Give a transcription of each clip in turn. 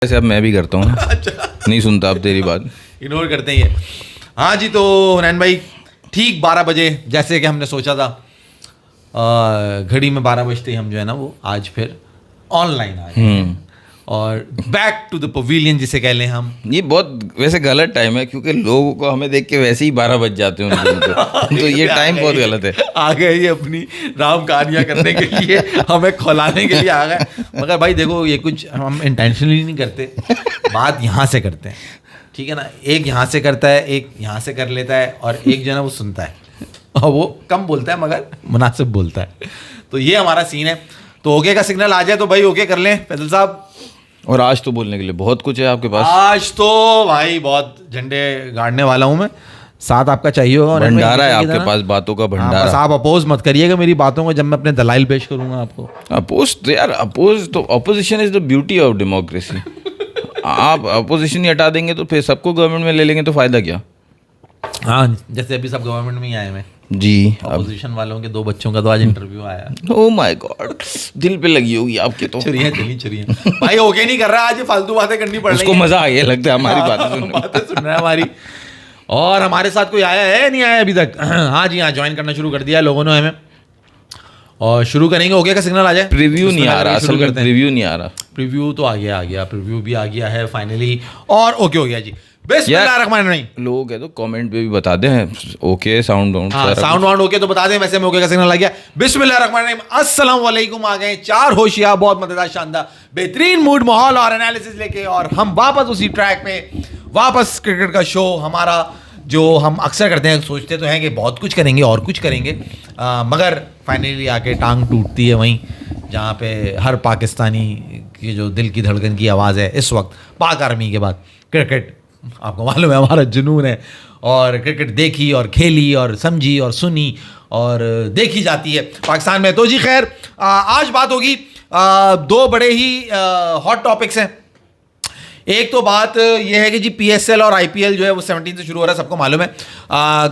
ऐसे अब मैं भी करता हूँ। अच्छा, नहीं सुनता अब तेरी बात। इग्नोर करते हैं ये। हाँ जी, तो हुनैन भाई ठीक 12 बजे जैसे कि हमने सोचा था, घड़ी में 12 बजते ही हम जो है ना वो आज फिर ऑनलाइन आ गए और बैक टू द पवेलियन जिसे कह लें हम। ये बहुत वैसे गलत टाइम है क्योंकि लोगों को हमें देख के वैसे ही 12 बज जाते हैं उन दिन को। तो ये टाइम बहुत गलत है। आ गए ये अपनी राम कहानियां करने के लिए, हमें खौलाने के लिए आ गए। मगर भाई देखो, ये कुछ हम इंटेंशनली नहीं करते, बात यहाँ से करते हैं, ठीक है ना। एक यहाँ से करता है, एक यहाँ से कर लेता है, और एक जो है ना वो सुनता है, और वो कम बोलता है मगर मुनासिब बोलता है। तो ये हमारा सीन है। तो ओके का सिग्नल आ जाए तो भाई ओके कर लें फैसल साहब। और आज तो बोलने के लिए बहुत कुछ है आपके पास। आज तो भाई बहुत झंडे गाड़ने वाला हूं मैं, साथ आपका चाहिए होगा। भंडारा है आपके पास, बातों का हाँ, भंडारा। बस आप अपोज मत करिएगा मेरी बातों को जब मैं अपने दलाइल पेश करूंगा आपको। अपोज तो यार, अपोज तो opposition is the beauty of democracy. आप अपोजिशन ही हटा देंगे तो फिर सबको गवर्नमेंट में ले लेंगे तो फायदा क्या। हाँ, जैसे अभी सब गवर्नमेंट में ही आए हैं जी। अपोजिशन वालों के 2 बच्चों का तो आज इंटरव्यू आया। ओह माय गॉड, दिल पे लगी होगी आपके तो। चलिए भाई ओके नहीं कर रहा, आज ये फालतू बातें करनी पड़ रही उसको मजा आ गया लगता है हमारी बातें सुन रहा है हमारी। और हमारे साथ कोई आया है नहीं आया अभी तक? हाँ जी, हाँ, ज्वाइन करना शुरू कर दिया लोगों ने हमें, और शुरू करेंगे। ओके का सिग्नल आ जाए। प्रीव्यू नहीं आ रहा, असल में प्रीव्यू नहीं आ रहा। प्रीव्यू तो आ गया, प्रीव्यू भी आ गया है फाइनली, और ओके हो गया जी। बिस्मिल्लाहिर्रहमानिर्रहीम। लोग है तो कमेंट पे भी बता दें ओके साउंड साउंड ओके तो बता दें। वैसे में ओके का सिग्नल आ गया। बिस्मिल्लाहिर्रहमानिर्रहीम, अस्सलाम वालेकुम। आ गए 4 होशियार, बहुत मजेदार, शानदार, बेहतरीन मूड, माहौल और एनालिसिस लेके, और हम वापस उसी ट्रैक पे, वापस क्रिकेट का शो हमारा जो हम अक्सर करते हैं। सोचते तो हैं कि बहुत कुछ करेंगे और कुछ करेंगे, मगर फाइनली आके टांग टूटती है वहीं जहाँ पे हर पाकिस्तानी की जो दिल की धड़कन की आवाज़ है इस वक्त, पाक आर्मी के बाद क्रिकेट, आपको मालूम है हमारा जुनून है, और क्रिकेट देखी और खेली और समझी और सुनी और देखी जाती है पाकिस्तान में। तो जी खैर, आज बात होगी 2 बड़े ही हॉट टॉपिक्स हैं। एक तो बात यह है कि जी PSL और IPL जो है वो 17 से शुरू हो रहा है, सबको मालूम है।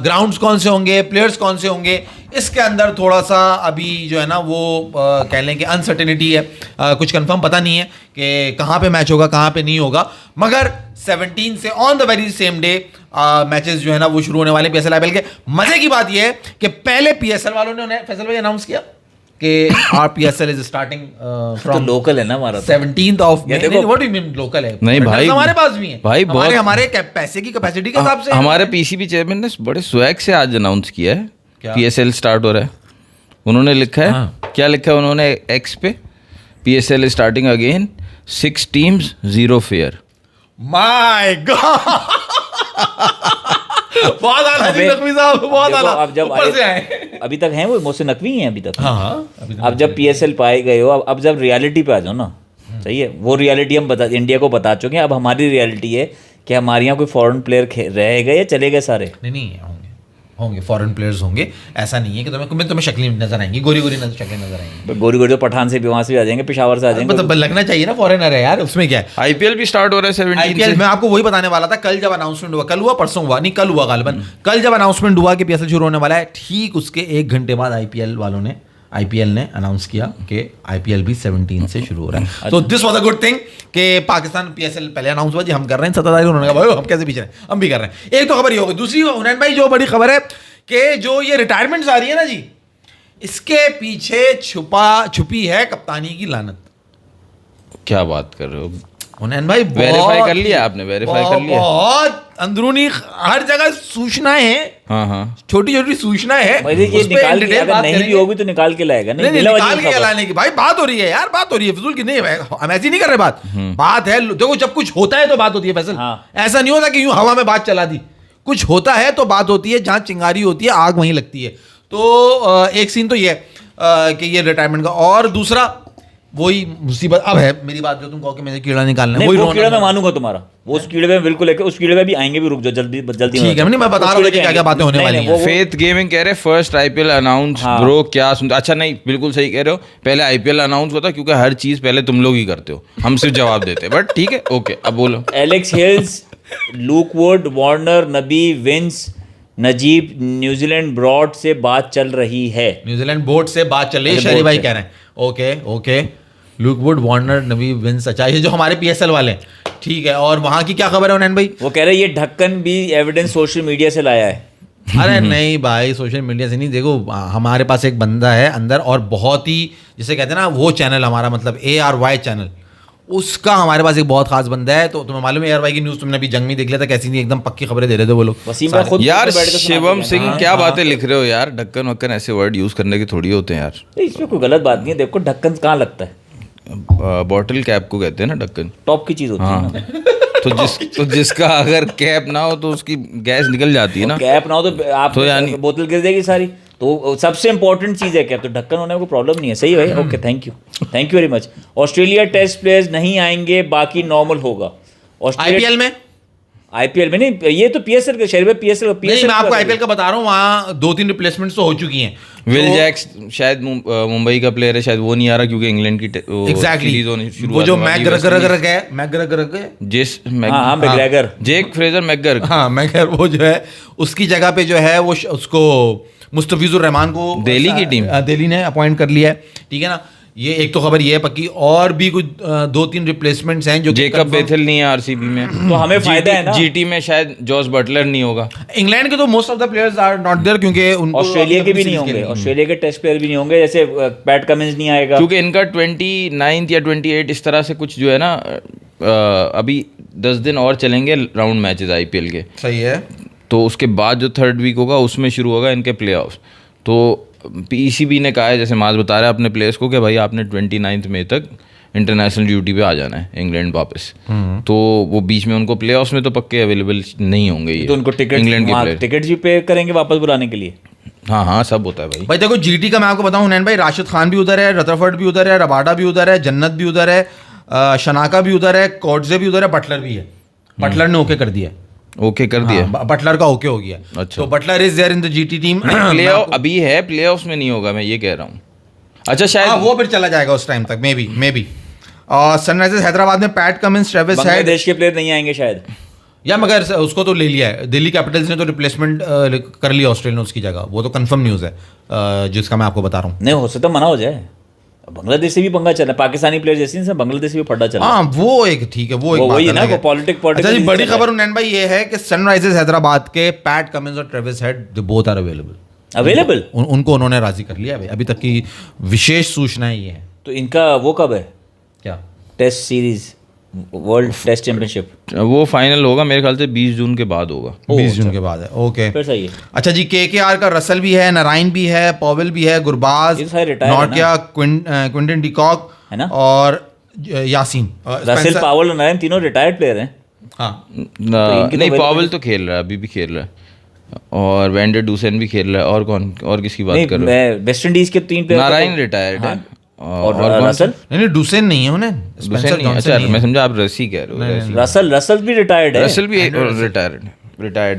ग्राउंड्स कौन से होंगे, प्लेयर्स कौन से होंगे, इसके अंदर थोड़ा सा अभी जो है ना वो कह लें कि अनसर्टेनिटी है। कुछ कंफर्म पता नहीं है कि कहाँ पे मैच होगा, कहाँ पे नहीं होगा, मगर 17 से on the very same day matches जो है ना वो शुरू होने वाले PSL IPL के। मजे की बात यह है कि पहले PSL वालों ने उन्हें फैसल भाई अनाउंस किया कि our PSL is starting from local है ना हमारा 17th of May। What do you mean local है? नहीं भाई, हमारे पास भी है भाई, हमारे पैसे की कैपेसिटी के हिसाब से। हमारे PCB चेयरमैन ने बड़े स्वैग से आज अनाउंस किया है क्या? PSL स्टार्ट हो रहा है। उन्होंने लिखा है, क्या लिखा है उन्होंने X पे, PSL starting again, 6 teams 0 fair. My God, बहुत आला जी नकवी साहब, बहुत आला। अब जब ऊपर से आए, अभी तक हैं वो मुझसे नकवी हैं अभी तक। हाँ, अब जब PSL पाए गए हो, अब जब रियलिटी पे आ जाओ ना, सही है, वो रियलिटी हम इंडिया को बता चुके हैं। अब हमारी रियलिटी है कि हमारे यहाँ कोई फॉरेन प्लेयर रह गए या चले गए सारे? नहीं होंगे फॉरेन प्लेयर्स होंगे। ऐसा नहीं है कि तुम्हें शक्लें नजर आएंगी, गोरी शक्लें नजर आएंगी। गोरी तो पठान से भी, वहाँ से भी आ जाएंगे, पेशावर से आ जाएंगे। मतलब लगना चाहिए ना फॉरेनर है यार, उसमें क्या है। IPL भी स्टार्ट हो रहा है 17 से। मैं आपको वही बताने वाला था, कल जब अनाउंसमेंट हुआ, कल हुआ परसों हुआ, नहीं कल हुआ गालिबन, कल जब अनाउंसमेंट हुआ कि PSL शुरू होने वाला है, ठीक उसके 1 घंटे बाद IPL ने अनाउंस किया कि IPL भी 17 से शुरू हो रहा है। तो this was a good thing कि पाकिस्तान PSL पहले अनाउंस हुआ जी, हम कर रहे हैं, सत्ताधारी उन्होंने कहा भाई हम कैसे पीछे हैं, हम भी कर रहे हैं। एक तो खबर ये हो गई। दूसरी हुनैन भाई जो बड़ी खबर है कि जो ये रिटायरमेंट्स आ रही है ना जी, इसके पीछे छुपी है कप्तानी की लानत। क्या बात कर रहे हो हुनैन भाई? वेरीफाई कर लिया आपने? वेरीफाई कर लिया? बहुत अंदरूनी हर जगह सूचनाएं हैं। हाँ, छोटी सूचनाएं हैं। निकाल के, अगर नहीं भी होगी तो निकाल के लाएगा। नहीं निकाल के लाने की भाई बात हो रही है यार, बात हो रही है फिजूल की नहीं है, हम ऐसी नहीं कर रहे बात है। देखो, जब कुछ होता है तो बात होती है फैसल। ऐसा नहीं होता कि यूं हवा में बात चला दी, कुछ होता है तो बात होती है, जहां चिंगारी होती है आग वहीं लगती है। तो एक सीन तो ये है कि ये रिटायरमेंट का, और दूसरा वही मुसीबत अब है मेरी बात जो तुम कहो कि मुझे कीड़ा निकालना है, वो कीड़ा मैं मानूंगा तुम्हारा, वो उस कीड़े में बिल्कुल है, उस कीड़े में भी आएंगे भी, रुक जाओ जल्दी ठीक है। मैं बता रहा हूँ क्या क्या बातें होने वाली हैं। फेथ गेमिंग कह रहे फर्स्ट IPL अनाउंस। ब्रो क्या सुनते? अच्छा नहीं, बिल्कुल सही कह रहे हो, पहले IPL अनाउंस होता क्योंकि हर चीज पहले तुम लोग ही करते हो, हम सिर्फ जवाब देते हैं। बट ठीक है, ओके, अब बोलो। Alex Hales, look would, Warner, Nabi, wins, Najeeb, New Zealand board से बात चल रही है। न्यूजीलैंड बोर्ड से बात चल रही है, शरी भाई कह रहे हैं। Okay look would, Warner, Nabi, wins. अच्छा, ये जो हमारे PSL वाले हैं, ठीक है, और वहाँ की क्या खबर है उन्नैन भाई? वो कह रहे हैं ये ढक्कन भी एविडेंस सोशल मीडिया से लाया है। अरे नहीं भाई, सोशल मीडिया से नहीं। देखो हमारे पास एक बंदा है अंदर, और बहुत ही जिसे कहते हैं ना, वो चैनल हमारा मतलब ARY चैनल, उसका हमारे पास एक बहुत खास बंदा है। तो तुम्हें मालूम है ARY की न्यूज़ तुमने अभी जंग में देख लिया था कैसी थी, एकदम पक्की खबरें दे रहे थे वो लोग। वसीम भाई खुद यार बैठ के सुनाते शिवम हैं। सिंह क्या बातें लिख रहे हो यार, ढक्कन वक्कन ऐसे वर्ड यूज करने के थोड़ी होते हैं यार। तो इसमें कोई गलत बात नहीं है। देखो ढक्कन कहाँ लगता है, बॉटल कैप को कहते हैं ना ढक्कन। टॉप की चीज होती है ना। तो जिसका अगर कैप ना हो तो उसकी गैस निकल जाती है ना। कैप ना हो तो आप तो यानी बोतल गिर जाएगी सारी। तो सबसे इंपॉर्टेंट चीज है कैप, तो ढक्कन होने में कोई प्रॉब्लम नहीं है। सही है भाई, okay, thank you very much. Australia test players नहीं आएंगे, बाकी नॉर्मल होगा। IPL में? आईपीएल में नहीं, ये तो PSL के शहर में PSL नहीं, मैं आपको IPL का बता रहा हूँ, वहाँ 2-3 रिप्लेसमेंट्स तो हो चुकी हैं। विल जैक्स शायद मुंबई का प्लेयर है, शायद वो नहीं आ रहा क्योंकि इंग्लैंड की एग्जैक्टली वो जो मैकग्रेगर है, मैकग्रेगर, जेक फ्रेजर मैकगर, हाँ मैकग्रेगर, वो जो है उसकी जगह पे जो है वो उसको मुस्तफिजुर रहमान को दिल्ली ने अपॉइंट कर लिया है। ठीक है ना, ये एक तो खबर ये है पक्की, और भी कुछ 2-3 रिप्लेसमेंट हैं जो जेकब बेथेल नहीं है आरसीबी में, तो हमें फायदा है ना। जीटी में शायद जॉस बटलर नहीं होगा। इंग्लैंड के तो most of the players are not there, क्योंकि उनको ऑस्ट्रेलिया के भी नहीं होंगे, ऑस्ट्रेलिया के टेस्ट प्लेयर भी नहीं होंगे, जैसे पैट कमिंस नहीं आएगा क्योंकि इनका 29 या 28 इस तरह से कुछ जो है ना, अभी 10 दिन और चलेंगे राउंड मैचेस IPL के। सही है, तो उसके बाद जो 3rd वीक होगा उसमें शुरू होगा इनके प्ले ऑफ्स। तो PCB ने कहा है, जैसे माज बता रहा है अपने प्लेयर्स को, कि भाई आपने 29 मई तक इंटरनेशनल ड्यूटी पे आ जाना है इंग्लैंड वापस। तो वो बीच में उनको प्ले ऑफ्स में तो पक्के अवेलेबल नहीं होंगे ये, तो उनको इंग्लैंड के प्लेयर टिकट भी पे करेंगे वापस बुलाने के लिए। हाँ सब होता है भाई। देखो GT का मैं आपको बताऊं नैन भाई, राशिद खान भी उधर है, रदरफोर्ड भी उधर है, रबाडा भी उधर है, जन्नत भी उधर है, शनाका भी उधर है, कोटजे भी उधर है, बटलर भी है। बटलर ने ओके कर दिया, ओके कर दिया, बटलर का ओके हो गया। अच्छा, तो Butler is there in the GT team. Play अभी है, प्ले ऑफ्स में नहीं होगा, मैं ये कह रहा हूँ। अच्छा शायद वो फिर चला जाएगा उस टाइम तक, मे बी। और सनराइजर्स हैदराबाद में PAT Cummins, Travis head, Bangladesh के प्लेयर नहीं आएंगे शायद, या मगर उसको तो ले लिया है दिल्ली कैपिटल्स ने, तो रिप्लेसमेंट कर लिया ऑस्ट्रेलिया ने उसकी जगह। वो तो कंफर्म न्यूज़ है जिसका मैं आपको बता रहा हूँ। नहीं हो सकता मना हो जाए, बांग्लादेश से भी पंगा चल रहा है, पाकिस्तानी प्लेयर जैसे बांग्लादेश से भी फटा चल रहा है। हाँ वो एक ठीक है, वो एक वही बात ना, अलग वो है। पॉलिटिक्स। अच्छा जी, बड़ी खबर उन्नैन भाई ये है कि सनराइजर्स हैदराबाद के पैट कमिंस और Travis Head, they both are available. उनको उन्होंने राजी कर लिया है। अभी तक की विशेष सूचना ये है। तो इनका वो कब है, क्या test series, world test championship? वो फाइनल होगा मेरे ख्याल से 20 जून के बाद होगा। 20 जून के बाद है, ओके फिर सही है। अच्छा जी, KKR का रसल भी है, नारायण भी है, पॉवेल भी है, गुरबाज, नॉटिया, क्विंटन डिकॉक है ना, और यासीन। रसेल, पावेल और नारायण तीनों रिटायर्ड प्लेयर हैं। हाँ नहीं, पॉवेल तो खेल रहा है, अभी भी खेल रहा है, और वेंडर डूसेन भी खेल रहा है। और कौन, और किसकी बात कर रहे हो? वेस्ट इंडीज के 3 प्लेयर, नारायण रिटायर्ड है, और रसल नहीं, डूसेन नहीं है उन्हें, डूसेन नहीं। अच्छा मैं समझा आप रसी कह रहे हो। रसल भी रिटायर्ड है, रसल भी रिटायर्ड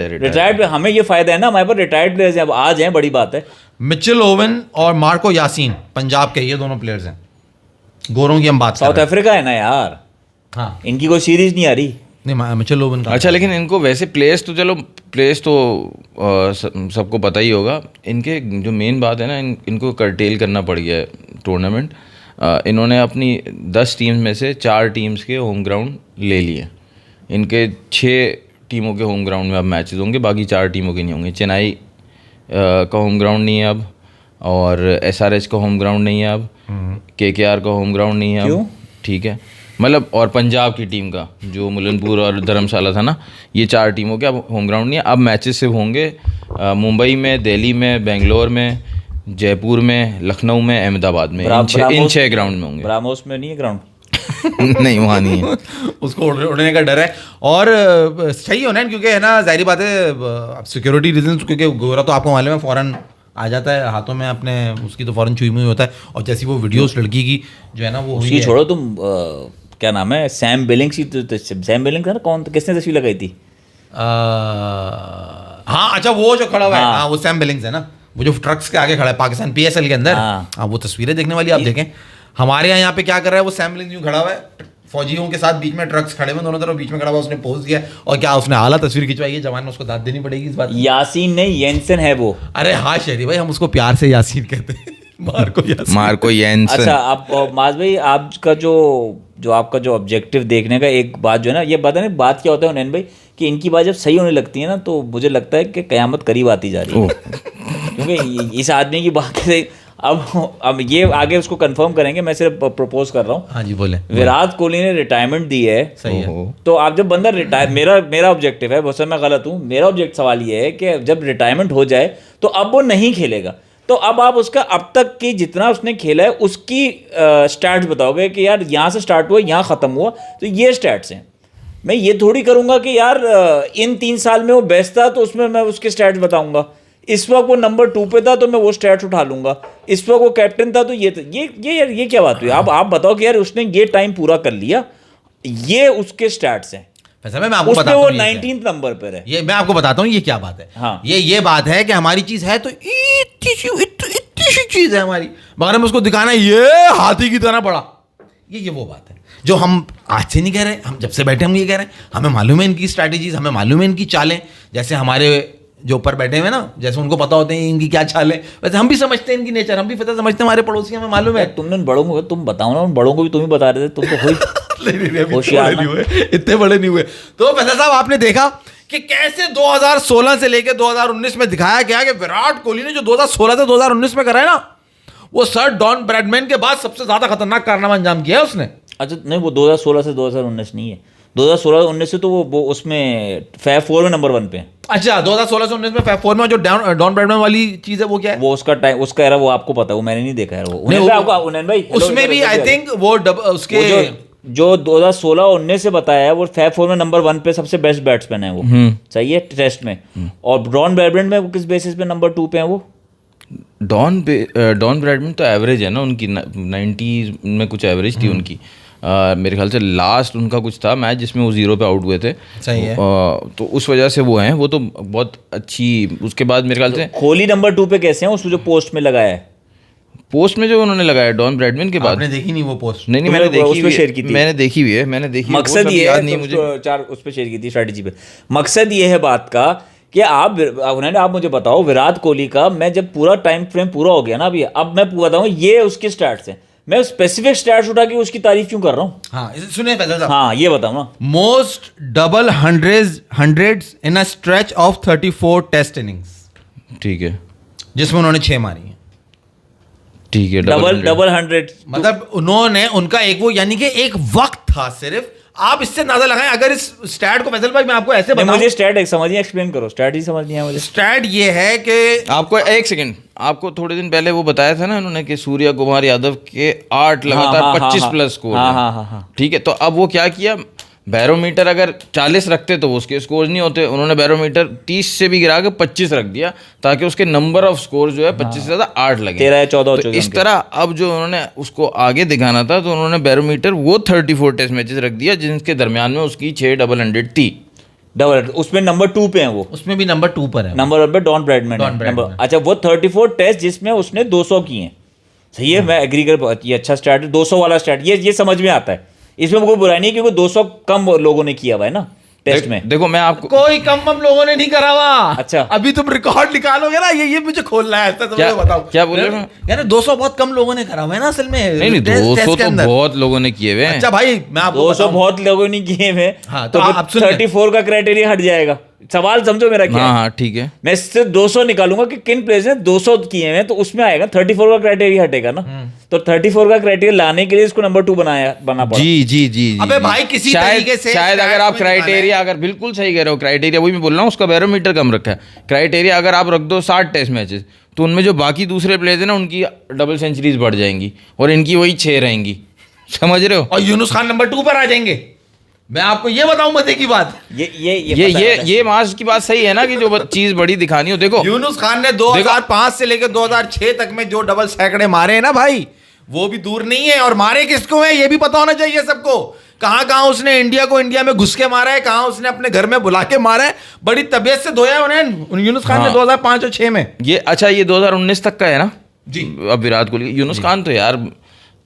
है। रिटायर्ड। हमें ये फायदा है ना, हमारे पास रिटायर्ड प्लेयर्स हैं, अब आ जाएं, बड़ी बात है। मिचेल ओवन और मार्को यासीन पंजाब के, ये दोनों प्लेयर्स हैं। गोरों की हम बात कर साउथ रहे हैं। अफ्रीका है ना यार, हाँ इनकी कोई सीरीज नहीं आ रही। नहीं, मिचेल ओवन का। अच्छा, लेकिन इनको वैसे प्लेयर्स तो चलो, प्लेयर्स तो सबको पता ही होगा। इनके जो मेन बात है ना, इनको कर्टेल करना पड़ गया है टूर्नामेंट। इन्होंने अपनी 10 टीम्स में से 4 टीम्स के होम ग्राउंड ले लिए। इनके 6 टीमों के होम ग्राउंड में अब मैचेस होंगे, बाकी 4 टीमों के नहीं होंगे। चेन्नई का होम ग्राउंड नहीं है अब, और SRH का होम ग्राउंड नहीं है अब, KKR का होम ग्राउंड नहीं है अब। ठीक है, मतलब, और पंजाब की टीम का जो मुलनपुर और धर्मशाला था ना, ये 4 टीमों के अब होम ग्राउंड नहीं है। अब मैचेस सिर्फ होंगे मुंबई में, दिल्ली में, बेंगलोर में, जयपुर में, लखनऊ में, अहमदाबाद में। इन 6 ग्राउंड में होंगे। ब्राह्मोस में नहीं है ग्राउंड? नहीं, वहाँ नहीं है। उसको उड़ने का डर है। और सही होना है, क्योंकि है ना, जाहिर बात है सिक्योरिटी रीजन, क्योंकि गोरा तो आपको मालूम है फ़ौरन आ जाता है हाथों में अपने, उसकी तो फ़ौरन छुई मुई होता है। और जैसी वो वीडियोस लड़की की जो है ना, वो उसकी छोड़ो तुम, क्या नाम है, सैम बिलिंग्स की, सैम बिलिंग्स है ना, कौन, किसने तस्वीर लगाई थी? हाँ अच्छा, वो जो खड़ा हुआ है, हाँ वो सैम बिलिंग्स है ना, वो जो ट्रक्स के आगे खड़ा है पाकिस्तान PSL के अंदर। हाँ वो तस्वीरें देखने वाली, आप देखें। हमारे यहाँ पे क्या कर रहा है वो सैम बिलिंग्स, यूँ खड़ा हुआ है फौजियों के साथ, बीच में ट्रक्स खड़े हुए दोनों तरफ, बीच में खड़ा हुआ, उसने पोज दिया। और क्या उसने आला तस्वीर खिंचवाई है, जवान ने उसको दाद देनी पड़ेगी इस बात। यासीन नहीं, येंसन है वो। अरे हाँ शहरी भाई, हम उसको प्यार से यासीन कहते हैं। Marco Yasin. Marco Jansen. अच्छा, आप माज भाई, आपका जो जो आपका जो ऑब्जेक्टिव देखने का एक बात जो है ना, ये बात है ना, बात क्या होता है हुनैन भाई कि इनकी बात जब सही होने लगती है ना तो मुझे लगता है कि कयामत करीब आती जा रही है क्योंकि इस आदमी की बात से अब ये आगे उसको कंफर्म करेंगे, मैं सिर्फ प्रपोज कर रहा हूँ। हाँ जी बोले। विराट कोहली ने रिटायरमेंट दी है, सही है। तो आप जब बंदा रिटायर, मेरा ऑब्जेक्टिव है, बहुत मैं गलत हूँ, मेरा ऑब्जेक्ट सवाल ये है कि जब रिटायरमेंट हो जाए तो अब वो नहीं खेलेगा, तो अब आप उसका अब तक की जितना उसने खेला है उसकी स्टैट्स बताओगे कि यार यहाँ से स्टार्ट हुआ यहाँ ख़त्म हुआ तो ये स्टैट्स हैं। मैं ये थोड़ी करूँगा कि यार इन 3 साल में वो बेस्ट था तो उसमें मैं उसके स्टैट्स बताऊँगा, इस वक्त वो नंबर 2 पे था तो मैं वो स्टैट्स उठा लूँगा, इस वक्त वो कैप्टन था तो ये क्या बात हुई। आप बताओ कि यार उसने ये टाइम पूरा कर लिया, ये उसके स्टैट्स हैं, मैं आपको उसमें बताता वो हूँ 19th नंबर पर है। ये मैं आपको बताता हूँ ये क्या बात है। हाँ। ये बात है कि हमारी चीज है तो इतनी सी चीज है हमारी, मगर हमें उसको दिखाना है ये हाथी की तरह बड़ा। ये वो बात है जो हम आज से नहीं कह रहे, हम जब से बैठे हम ये कह रहे हैं, हमें मालूम है इनकी स्ट्रैटेजीज, हमें मालूम है इनकी चालें। जैसे हमारे जो ऊपर बैठे हुए ना, जैसे उनको पता होते हैं इनकी क्या चाल है, वैसे हम भी समझते हैं इनकी नेचर, हम भी पता समझते हैं हमारे पड़ोसी, हमें मालूम है। तुमने बड़ों को, तुम बताओ ना, उन बड़ों को भी तुम ही बता रहे थे, तुम तो हुई होशियार नहीं हुए, इतने बड़े नहीं हुए। तो फैसल साहब आपने देखा कि कैसे 2016 से लेकर 2019 में दिखाया गया कि विराट कोहली ने जो 2016 से 2019 में करा है ना, वो सर डॉन ब्रैडमैन के बाद सबसे ज्यादा खतरनाक कारनामा अंजाम किया है उसने। अच्छा नहीं, वो 2016 से 2019 नहीं है, 2016-19 से तो वो उसमें फैब 4 में नंबर 1 पे है। अच्छा 2016 से 19 में फैब 4 में जो डॉन ब्रैडमैन वाली चीज है वो क्या है? वो उसका टाइम, उसका एरा वो आपको पता है, वो मैंने नहीं देखा है वो। उन्नैन भाई उसमें भी आई थिंक वो उसके जो 2016-19 से बताया है वो फैब 4 में नंबर 1 पे सबसे बेस्ट बैट्समैन है वो, सही है टेस्ट में। और डॉन ब्रैडमैन में वो किस बेसिस पे नंबर 2 पे है वो? डॉन ब्रैडमैन तो एवरेज है ना उनकी, 90 में कुछ एवरेज थी उनकी। मेरे ख्याल से लास्ट उनका कुछ था मैच जिसमें वो 0 पे आउट हुए थे। सही है। तो उस वजह से वो हैं, वो तो बहुत अच्छी। उसके बाद मेरे ख्याल से कोहली नंबर 2 पे कैसे हैं उसको जो पोस्ट में लगाया है, पोस्ट में जो उन्होंने लगाया डॉन ब्रैडमैन के बाद। आपने देखी नहीं वो पोस्ट? नहीं मैंने देखी हुई शेयर की थी, मैंने देखी हुई है, मैंने देखी। मकसद ये है, नहीं मुझे 4 उस पर शेयर की थी स्ट्रैटेजी पे। मकसद ये है बात का कि आप मुझे बताओ विराट कोहली का, मैं जब पूरा टाइम फ्रेम पूरा हो गया ना अभी, अब मैं बताऊं ये उसके स्टैट्स हैं, मैं स्पेसिफिक स्टैट्स उठा के उसकी तारीफ क्यों कर रहा हूँ? हाँ सुनिए फैसल साहब, हाँ ये बताओ ना। Most double hundreds in a stretch of 34 test innings, ठीक है, जिसमें उन्होंने 6 मारी है। ठीक है, डबल 100 मतलब उन्होंने उनका एक वो, यानी कि एक वक्त था सिर्फ। आप इससे अंदाजा लगाएं अगर इस स्टैट को, फैसल भाई मैं आपको ऐसे बताऊं, मुझे स्टैट समझिए, एक्सप्लेन करो, स्टैट ही समझ नहीं है मुझे। स्टैट ये है कि आपको एक सेकंड, आपको थोड़े दिन पहले वो बताया था ना उन्होंने कि सूर्या कुमार यादव के 8 लगातार 25 प्लस स्कोर। हाँ। ठीक है, तो अब वो क्या किया, बैरोमीटर अगर 40 रखते तो उसके स्कोर नहीं होते, उन्होंने बैरोमीटर 30 से भी गिरा के 25 रख दिया ताकि उसके नंबर ऑफ स्कोर जो है 25 से ज़्यादा 8 लगे, 13 या 14 तो इस तरह अब जो उन्होंने उसको आगे दिखाना था तो उन्होंने बैरोमीटर वो 34 टेस्ट मैचेस रख दिया जिनके दरमियान में उसकी 6 डबल 100 थी। डबल उसमें नंबर 2 पे है वो, उसमें भी नंबर 2 पर है, नंबर 1 पे डॉन ब्रैडमैन। अच्छा वो 34 टेस्ट जिसमें उसने 200 किए हैं, सही है, मैं एग्री कर, ये अच्छा स्टार्ट है, 200 वाला स्टार्ट, ये समझ में आता है, इसमें कोई बुराई नहीं क्योंकि 200 कम लोगों ने किया हुआ है ना टेस्ट में। देखो मैं आपको, कोई कम लोगों ने नहीं करा हुआ। अच्छा अभी तुम रिकॉर्ड निकालोगे ना, ये मुझे खोलना है, तो क्या बताओ क्या बोल रहे हो? यार 200 बहुत कम लोगों ने करा हुआ है ना असल में। नहीं 200 तो बहुत लोगों ने किए हुए हैं। अच्छा भाई मैं आपको 200 बहुत लोगों ने किए हुए, हाँ, तो आप सुन 34 का क्राइटेरिया हट जाएगा। सवाल समझो मेरा क्या है? हाँ ठीक है, मैं इससे 200 निकालूंगा कि किन प्लेयर्स ने 200 किए हैं, तो उसमें आएगा 34 का क्राइटेरिया हटेगा ना, तो 34 का क्राइटेरिया लाने के लिए इसको नंबर 2 बना पड़ा। जी। अबे भाई किसी तरीके से शायद अगर आप क्राइटेरिया, अगर बिल्कुल सही कह रहे हो, क्राइटेरिया वही मैं बोल रहा हूँ, उसका बैरोमीटर कम रखा है। क्राइटेरिया अगर आप रख दो 60 टेस्ट मैचेस, तो उनमें जो बाकी दूसरे प्लेयर्स हैं ना उनकी डबल सेंचुरीज बढ़ जाएंगी और इनकी वही 6 रहेंगी, समझ रहे हो? और यूनुस खान नंबर 2 पर आ जाएंगे। मैं आपको ये बताऊं मजे की बात, ये मास की बात सही है ना कि जो चीज बड़ी दिखानी हो। देखो यूनुस खान ने 2005 से लेकर 2006 तक में जो डबल सैकड़े मारे हैं ना भाई, वो भी दूर नहीं है। और मारे किसको है ये भी पता होना चाहिए सबको। कहां उसने इंडिया को इंडिया में घुस के मारा है, कहां उसने अपने घर में बुला के मारा है, बड़ी तबीयत से धोया उन्हें यूनुस खान ने 2005 और 6 में। ये अच्छा ये 2019 तक का है ना जी। अब विराट कोहली, यूनुस खान तो यार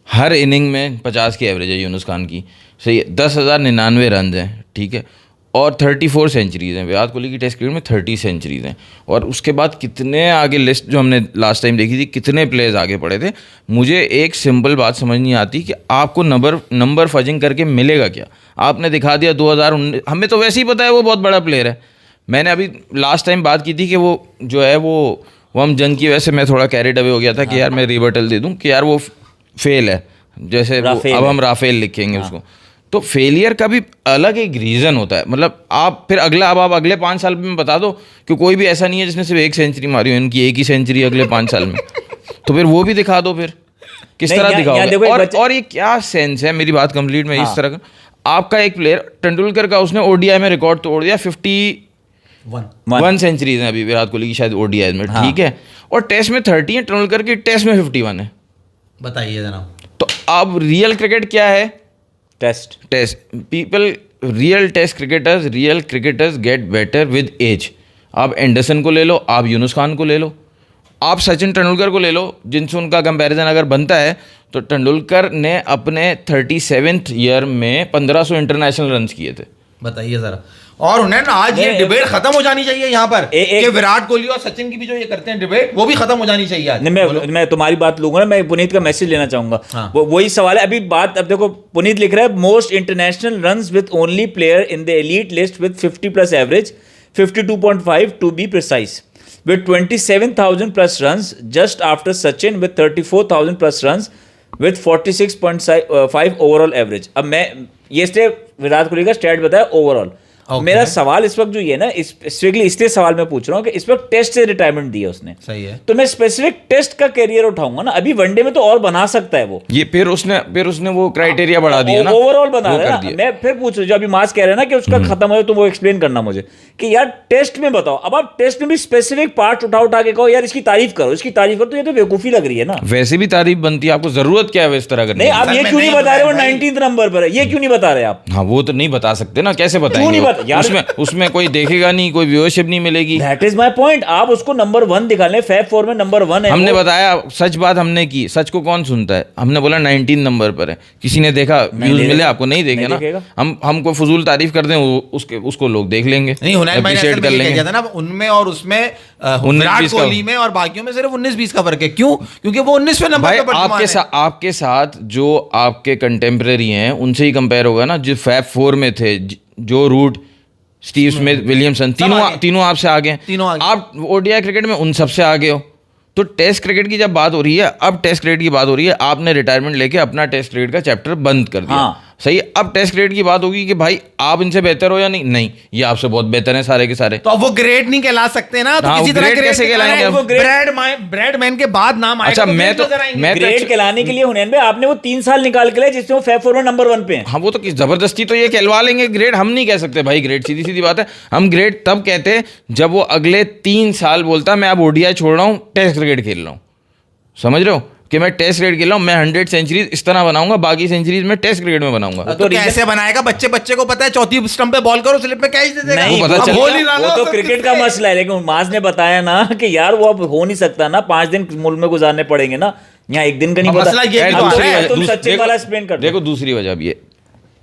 हर इनिंग में 50 की एवरेज है यूनुस खान की, सही है, 10,099 रन हैं, ठीक है, और 34 सेंचुरीज़ हैं विराट कोहली की टेस्ट क्रिकेट में, 30 सेंचुरीज़ हैं। और उसके बाद कितने आगे लिस्ट जो हमने लास्ट टाइम देखी थी, कितने प्लेयर्स आगे पड़े थे। मुझे एक सिंपल बात समझ नहीं आती कि आपको नंबर फजिंग करके मिलेगा क्या। आपने दिखा दिया 2019, हमें तो वैसे ही पता है वो बहुत बड़ा प्लेयर है। मैंने अभी लास्ट टाइम बात की थी कि वो जो है वो हम जंग की वजह से मैं थोड़ा कैरिड अवे हो गया था कि यार मैं रिबर्टल दे दूं कि यार वो फेल है, जैसे अब हम राफेल लिखेंगे उसको। तो फेलियर का भी अलग एक रीज़न होता है। मतलब आप फिर अब आप अगले 5 साल में बता दो कि कोई भी ऐसा नहीं है जिसने सिर्फ 1 सेंचुरी मारी हो, इनकी 1 ही सेंचुरी अगले 5 साल में। तो फिर वो भी दिखा दो, फिर किस तरह दिखाओगे। और ये क्या सेंस है, मेरी बात कंप्लीट में इस तरह का, आपका एक प्लेयर तेंदुलकर का उसने ओडीआई में रिकॉर्ड तोड़ दिया, 51 सेंचुरीज हैं अभी विराट कोहली की शायद ओडीआई में, ठीक है। और टेस्ट में 30 है, तेंदुलकर की टेस्ट में 51 है। बताइए जनाब। तो अब रियल क्रिकेट क्या है? Test real cricketers get better with age. आप एंडरसन को ले लो, आप यूनुस खान को ले लो, आप सचिन तेंदुलकर को ले लो, जिनसे उनका कंपैरिजन अगर बनता है तो तेंदुलकर ने अपने 37th ईयर में 1500 इंटरनेशनल रन्स किए थे। बताइए जरा। और उन्हें ना आज ये डिबेट खत्म हो जानी चाहिए यहाँ पर कि विराट कोहली और सचिन की भी जो ये करते हैं डिबेट, वो भी खत्म हो जानी चाहिए आज। मैं तुम्हारी बात लूंगा ना, मैं पुनीत का मैसेज लेना चाहूंगा। हाँ। वही सवाल है अभी बात। अब देखो पुनीत लिख रहा है most international runs with only player in the elite list with 50+ average, 52.5 to be precise, with 27,000+ runs just after Sachin with 34,000+ runs with 46.5 overall average. अब मैं ये विराट कोहली का स्टैट बताया ओवरऑल। मेरा सवाल इस वक्त जो ये ना, स्पेसिफिकली इसलिए सवाल मैं पूछ रहा हूँ कि इस वक्त टेस्ट से रिटायरमेंट दी है उसने, सही है, तो मैं स्पेसिफिक टेस्ट का कैरियर उठाऊंगा ना। अभी वनडे में तो और बना सकता है वो, ये फिर उसने वो क्राइटेरिया बढ़ा दिया ना, ओवरऑल बना रहा है। मैं फिर पूछ रहा हूँ, जो अभी मास कह रहे हैं ना कि उसका खत्म हो, तो वो एक्सप्लेन करना मुझे कि यार टेस्ट में बताओ। अब आप टेस्ट में भी स्पेसिफिक पार्ट उठा के कहो यार इसकी तारीफ करो, तो ये तो बेवकूफी लग रही है ना। वैसे भी तारीफ बनती है, आपको जरूरत क्या है इस तरह करने? नहीं, आप ये क्यों नहीं बता रहे? वो 19th नंबर पर है, ये क्यों नहीं बता रहे आप? हाँ, वो तो नहीं बता सकते ना, कैसे बताएंगे? उसमें कोई देखेगा नहीं, कोई व्यूअरशिप नहीं मिलेगी। That is my point. आप उसको नंबर 1 दिखा लें, फैब 4 में नंबर 1 है। हमने बताया, सच बात हमने की। सच को कौन सुनता है? हमने बोला 19 नंबर पर है। किसी ने देखा, व्यूज मिले? आपको नहीं देखे ना। हमको फजूल तारीफ कर दें, उसको लोग देख लेंगे, अप्रिशिएट कर लेंगे ना। उनमें और उसमें विराट कोहली में और बाकियों में सिर्फ 19-20 का फर्क है। क्यों? क्योंकि वो 19वें नंबर पर आपके साथ जो आपके कंटेम्पररी हैं उनसे ही कंपेयर होगा ना, जो फैब 4 में थे, जो रूट, स्टीव स्मिथ, विलियमसन, तीनों आपसे आगे हैं। आप ओडीआई क्रिकेट में उन सबसे आगे हो। तो टेस्ट क्रिकेट की जब बात हो रही है, अब टेस्ट क्रिकेट की बात हो रही है, आपने रिटायरमेंट लेके अपना टेस्ट क्रिकेट का चैप्टर बंद कर दिया। हाँ। सही। अब टेस्ट क्रिकेट की बात होगी कि भाई आप इनसे बेहतर हो या नहीं। नहीं, ये आपसे बहुत बेहतर है सारे के सारे। तो अब वो ग्रेट नहीं कहला सकते ना। तो हाँ, किसी तरह कैसे कहलाएंगे? ब्रैडमैन के बाद नाम आएगा। अच्छा, मैं ग्रेट कहलाने के लिए हुनैन भाई आपने वो 3 साल निकाल के लिए जिससे वो फैब 4 में नंबर 1 पे हैं। हाँ, वो तो जबरदस्ती तो ये कहलवा लेंगे ग्रेट। हम नहीं कह सकते भाई ग्रेट, सीधी सीधी बात है। हम ग्रेट तब कहते हैं जब वो अगले 3 साल बोलता मैं अब ओडीआई छोड़ रहा हूँ, टेस्ट क्रिकेट खेल रहा हूँ। समझ रहे हो कि मैं टेस्ट क्रिकेट खेल रहा हूँ, मैं 100 सेंचुरीज इस तरह बनाऊंगा, बाकी सेंचुरीज में टेस्ट क्रिकेट में बनाऊंगा। तो कैसे बनाएगा? बच्चे को पता है, चौथी स्टंप पे बॉल करो, स्लिप पे कैच दे देगा। नहीं, वो तो क्रिकेट का मसला है। लेकिन माज ने बताया ना कि यार वो अब हो नहीं सकता ना, 5 दिन मुल्क में गुजारने पड़ेंगे ना, यहाँ 1 दिन का नहीं पता। तुम सचिन वाला एक्सप्लेन कर। देखो दूसरी वजह भी है,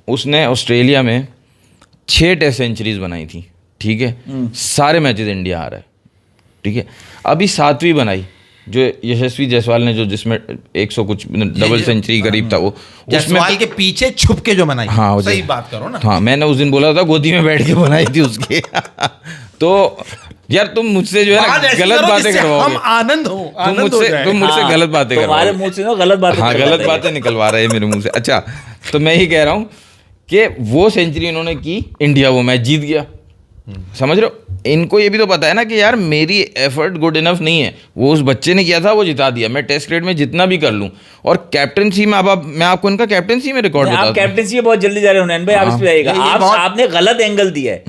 उसने ऑस्ट्रेलिया में 6 टेस्ट सेंचुरीज बनाई थी, ठीक है, सारे मैचेस इंडिया हारा है, ठीक है। अभी 7वीं बनाई जो यशस्वी जायसवाल ने, जो जिसमें 100 कुछ डबल सेंचुरी करीब था, वो जायसवाल के पीछे छुप के जो बनाई। हाँ, सही बात करो ना। हाँ, मैंने उस दिन बोला था गोदी में बैठ के बनाई थी उसके। तो यार तुम मुझसे जो है ना गलत बातें करवाओगे, हम आनंद हो, तुम मुझसे गलत बातें करवाओगे, तुम्हारे मुंह से ना गलत बातें, हाँ गलत बातें निकलवा रहे हैं मेरे मुंह से। अच्छा, तो मैं ही कह रहा हूँ कि वो सेंचुरी इन्होंने की, इंडिया वो मैच जीत गया। समझ रहे हो? इनको ये भी तो पता है ना कि यार मेरी एफर्ट गुड इनफ नहीं है, वो उस बच्चे ने किया था, वो जिता दिया। मैं टेस्ट क्रिकेट में जितना भी कर लूं, और कैप्टनसी में अब मैं आपको इनका कैप्टनसी में रिकॉर्ड बताता हूं। आप कैप्टनसी में बहुत जल्दी जा रहे हो हुनैन भाई, आप इस पे आएगा। आपने गलत एंगल दिया है।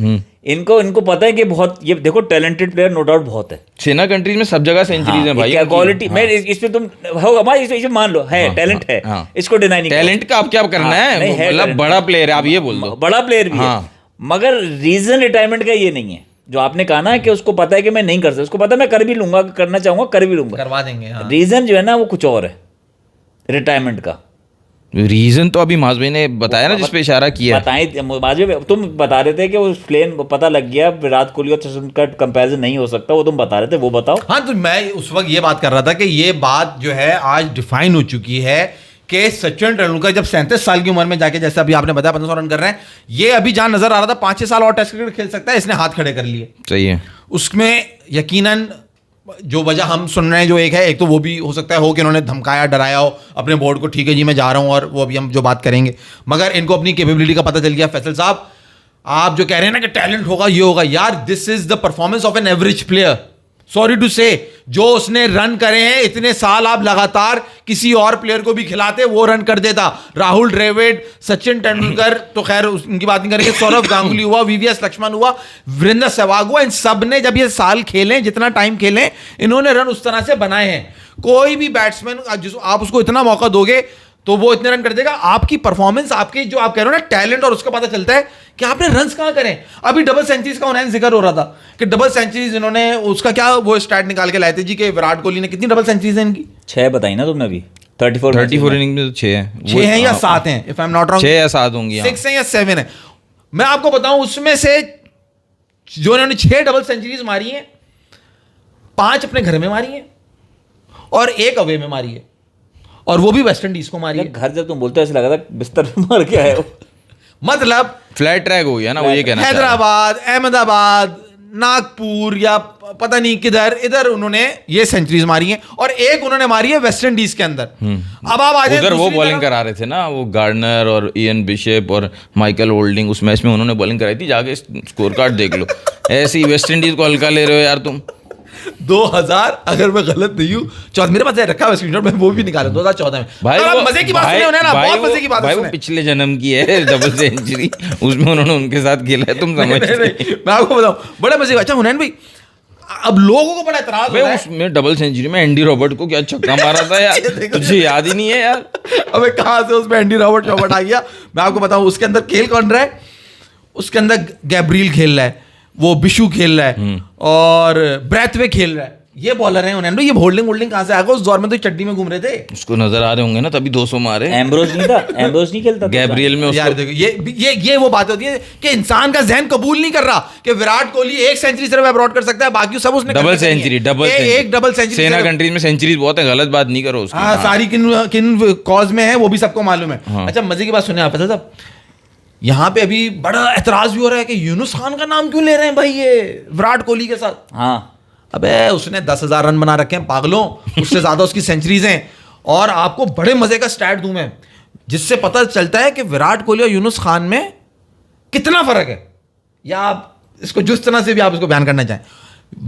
इनको पता है कि बहुत, ये देखो टैलेंटेड प्लेयर नो डाउट बहुत है, सेना कंट्रीज में सब जगह सेंचुरीज हैं भाई, क्वालिटी। मैं इस पे तुम होगा भाई, इसे मान लो है, टैलेंट है, इसको डिनाई नहीं। टैलेंट का आप क्या करना है, मतलब बड़ा प्लेयर है, आप ये बोल दो, बड़ा प्लेयर भी है, मगर रीजन रिटायरमेंट का ये नहीं है जो आपने कहा ना कि उसको पता है कि मैं नहीं कर सकता, उसको पता है मैं कर भी लूंगा, करना चाहूंगा कर भी लूंगा, करवा देंगे। हाँ। रीजन जो है ना वो कुछ और है रिटायरमेंट का। रीजन तो अभी माज भाई ने बताया ना, जिस पे इशारा किया है। बताएं माजी, तुम बता रहे थे कि वो प्लेन पता लग गया विराट कोहली और सचिन का कंपैरिजन नहीं हो सकता, वो तुम बता रहे थे, वो बताओ। हाँ, तो मैं उस वक्त ये बात कर रहा था कि ये बात जो है आज डिफाइन हो चुकी है कि सचिन तेंदुलकर जब 37 साल की उम्र में जाके, जैसे अभी आपने बताया 1500 रन कर रहे हैं, ये अभी जहां नजर आ रहा था 5-6 साल और टेस्ट क्रिकेट खेल सकता है, इसने हाथ खड़े कर लिए। सही है। उसमें यकीनन जो वजह हम सुन रहे हैं, जो एक तो वो भी हो सकता है हो कि उन्होंने धमकाया, डराया हो अपने बोर्ड को, ठीक है जी मैं जा रहा हूं, और वो अभी हम जो बात करेंगे, मगर इनको अपनी कैपेबिलिटी का पता चल गया। फैसल साहब, आप जो कह रहे हैं ना कि टैलेंट होगा, ये होगा, यार this is the performance of an average player, sorry to say. जो उसने रन करे हैं इतने साल, आप लगातार किसी और प्लेयर को भी खिलाते वो रन कर देता। राहुल द्रविड़, सचिन तेंदुलकर तो खैर उनकी बात नहीं करेंगे, सौरव गांगुली हुआ, वीवीएस लक्ष्मण हुआ, वीरेंद्र सहवाग हुआ, इन सब ने जब ये साल खेले, जितना टाइम खेले, इन्होंने रन उस तरह से बनाए हैं। कोई भी बैट्समैन आप उसको इतना मौका दोगे तो वो इतने रन कर देगा। आपकी परफॉर्मेंस, आपकी जो आप कह रहे हो ना टैलेंट, और उसका पता चलता है कि आपने रन्स कहां करें। अभी डबल सेंचुरीज का उन्हें जिक्र हो रहा था कि डबल सेंचुरीज इन्होंने, उसका क्या वो स्टैट निकाल के लाए थे जी कि विराट कोहली ने कितनी डबल सेंचुरीज है इनकी? 6 बताई ना तुमने अभी। 34 इनिंग में तो 6 है। 6 हैं या 7 हैं, if I am not wrong, 6 या 7 होंगी। 6 हैं या 7 है। मैं आपको बताऊं, उसमें से जो इन्होंने 6 डबल सेंचुरीज मारी है, 5 अपने घर में मारी है और 1 अवे में मारी है, और वो भी वेस्ट इंडीज को मारी है। घर जब तुम बोलते हो ऐसे लगा था बिस्तर पे मार के आए हो। मतलब फ्लैट ट्रैक हो गया ना, वो ये कहना चाह रहा है। हैदराबाद, अहमदाबाद, नागपुर या पता नहीं किधर, इधर उन्होंने ये सेंचुरीज मारी हैं, और 1 उन्होंने मारी है वेस्ट इंडीज के अंदर। अब आप आ जाए उधर वो दूसरी बॉलिंग तरफ। करा रहे थे ना, वो गार्डनर और इयन बिशप और माइकल होल्डिंग, उस मैच में उन्होंने बॉलिंग कराई थी। जाके स्कोर कार्ड देख लो। ऐसे ही वेस्ट इंडीज को हल्का ले रहे हो यार तुम। 2000, अगर मैं गलत नहीं हूँ, 14 मेरे पास रखा है स्क्रीनशॉट, मैं वो भी निकाला 2014 में। भाई और आप वो मजे की बात सुने होने ना, बहुत मजे की बात भाई वो सुने। पिछले जन्म की है डबल सेंचुरी, उसमें उन्होंने उनके साथ खेला है, तुम समझ। नहीं, मैं आपको बताऊं, बड़े मजे का। अच्छा हुनैन भाई, अब लोगों को बड़ा एतराज हो रहा भाई है। उसमें डबल सेंचुरी में एंडी रॉबर्ट को क्या छक्का मारा था यार, तुझे याद ही नहीं है यार? अबे कहां से उसमें एंडी रॉबर्ट आ गया। मैं आपको बताऊं, उसके अंदर खेल कौन रहा है, उसके अंदर गैब्रियल खेल रहा है, वो बिशु खेल रहा है, और ब्रैथवे खेल रहा है। ये बॉलर है उन्हें, ये होल्डिंग कहां से आ गया? उस दौर में तो चड्डी में घूम रहे थे। उसको नजर आ रहे होंगे ना, तभी 200 मारे। एम्ब्रोज नहीं था, एम्ब्रोज नहीं खेलता था। गैब्रियल में यार देखो, ये वो बात होती है कि इंसान का जहन कबूल नहीं कर रहा कि विराट कोहली 1 सेंचुरी सिर्फ अब्रॉड कर सकता है, बाकी सब उसने डबल करनी सेंचुरी, है। डबल एक डबल सेंचुरी सेना कंट्रीज में सेंचुरीज बहुत है, गलत बात नहीं करो उसकी। हाँ, सारी किन कॉज में है वो भी सबको मालूम है। अच्छा, मजे की बात सुने आप साहब, यहाँ पे अभी बड़ा एतराज भी हो रहा है कि यूनुस खान का नाम क्यों ले रहे हैं भाई ये विराट कोहली के साथ। हाँ, अबे उसने 10,000 रन बना रखे हैं पागलों, उससे ज्यादा उसकी सेंचुरीज हैं। और आपको बड़े मजे का स्टैट दूं मैं, जिससे पता चलता है कि विराट कोहली और यूनुस खान में कितना फर्क है, या आप इसको जिस तरह से भी आप इसको बयान करना चाहें।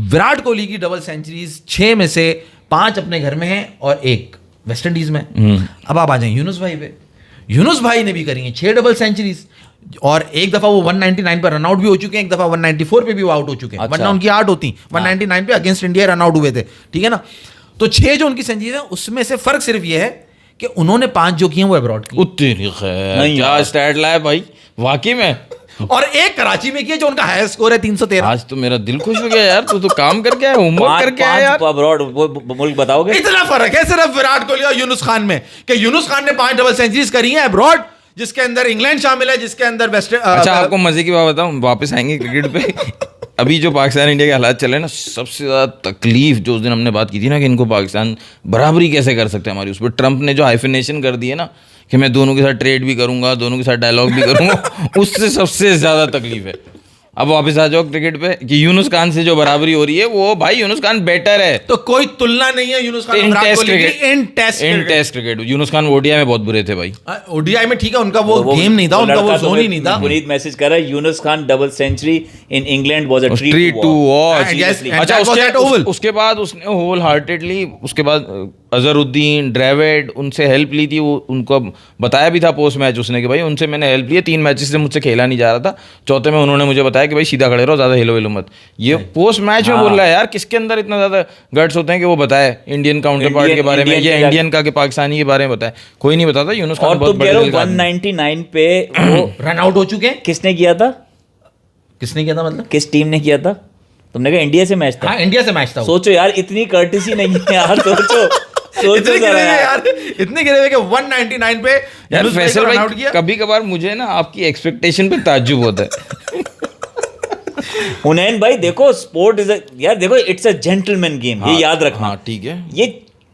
विराट कोहली की डबल सेंचुरीज 6 में से 5 अपने घर में है और 1 वेस्ट इंडीज में। अब आप आ जाएं यूनुस भाई पे। यूनुस भाई ने भी करी है 6 डबल सेंचुरीज, और एक दफा वो 199 पर रन आउट भी हो चुके हैं, एक दफा 194 पे भी वो आउट हो चुके हैं। अच्छा। वरना उनकी 8 होती, 199 पे अगेंस्ट इंडिया रन आउट हुए थे, ठीक है ना। तो 6 जो उनकी सेंचुरीज है, उसमें से फर्क सिर्फ ये है कि उन्होंने 5 जो किए वो अब्रॉड की, उतनी खैर नहीं क्या यार। स्टैट लाया भाई वाकई में। और 1 कराची में किया जो उनका हाईएस्ट स्कोर है 313। आज तो मेरा दिल खुश हो गया यार, तू तो काम करके आया, होमवर्क करके आया यार। अब्रॉड वो मुल्क बताओगे? इतना फर्क है सिर्फ विराट कोहली और यूनुस खान में कि यूनुस खान ने 5 डबल सेंचुरीज करी है अब्रॉड, जिसके अंदर इंग्लैंड शामिल है, जिसके अंदर वेस्ट। अच्छा, आपको मजे की बात बताऊं, वापस आएंगे क्रिकेट पे। अभी जो पाकिस्तान इंडिया के हालात चल रहे हैं ना, सबसे ज़्यादा तकलीफ जो उस दिन हमने बात की थी ना कि इनको पाकिस्तान बराबरी कैसे कर सकते हैं हमारी, उस पर ट्रंप ने जो हाइफिनेशन कर दी है ना कि मैं दोनों के साथ ट्रेड भी करूंगा, दोनों के साथ डायलॉग भी करूंगा, उससे सबसे ज़्यादा तकलीफ है। अब वापस आ जाओ क्रिकेट पे कि यूनुस खान से जो बराबरी हो रही है, वो भाई यूनुस खान बेटर है। तो कोई तुलना नहीं है यूनुस खान और इन विराट टेस्ट कोहली की। Cricket, in test cricket Younis Khan ODI में बहुत बुरे थे भाई। ओडीआई में ठीक है, उनका वो गेम नहीं था, उनका वो जोन ही नहीं था। पुनीत मैसेज कर रहा है, Younis Khan double century in England was a treat to watch. And yes, and अच्छा, that was at Oval. उसके बाद उसने होल हार्टेडली उसके बाद अजहरुद्दीन, द्रविड़, उनसे हेल्प ली थी। वो उनको बताया भी था पोस्ट मैच उसने कि भाई उनसे मैंने हेल्प ली है, 3 मैचेस से मुझसे खेला नहीं जा रहा था, चौथे में उन्होंने मुझे बताया कि भाई सीधा खड़े रहो, ज़्यादा हिलो हिलो मत। ये पोस्ट मैच में बोल रहा है यार, किसके अंदर इतना ज़्यादा गट्स होते हैं कि वो बताए इंडियन काउंटर पार्ट के बारे में, या इंडियन का कि पाकिस्तानी के बारे में बताए? कोई नहीं बताता। यूनुस खान और बहुत तुम बड़े कह रहे दिल हो का आदमी। 199 पे वो रन आउट हो चुके हैं। किसने किया था? किसने किया था मतलब? किस टीम ने किया था? तुमने कहा इंडिया से मैच था। हाँ, इंडिया से मैच था वो। सोचो यार, इतनी कर्टिसी नहीं है यार, सोचो। सोचो इतने जरा गिरे हुए यार। यार, इतने गिरे हुए कि 199 पे यार यूनुस भाई फैसल को रन भाई आउट किया। कभी कभार मुझे ना आपकी एक्सपेक्टेशन पे ताज्जुब होता है। हुनैन भाई देखो, स्पोर्ट इज यार देखो, इट्स अ जेंटलमैन गेम, ये याद रखना। हाँ ठीक है। ये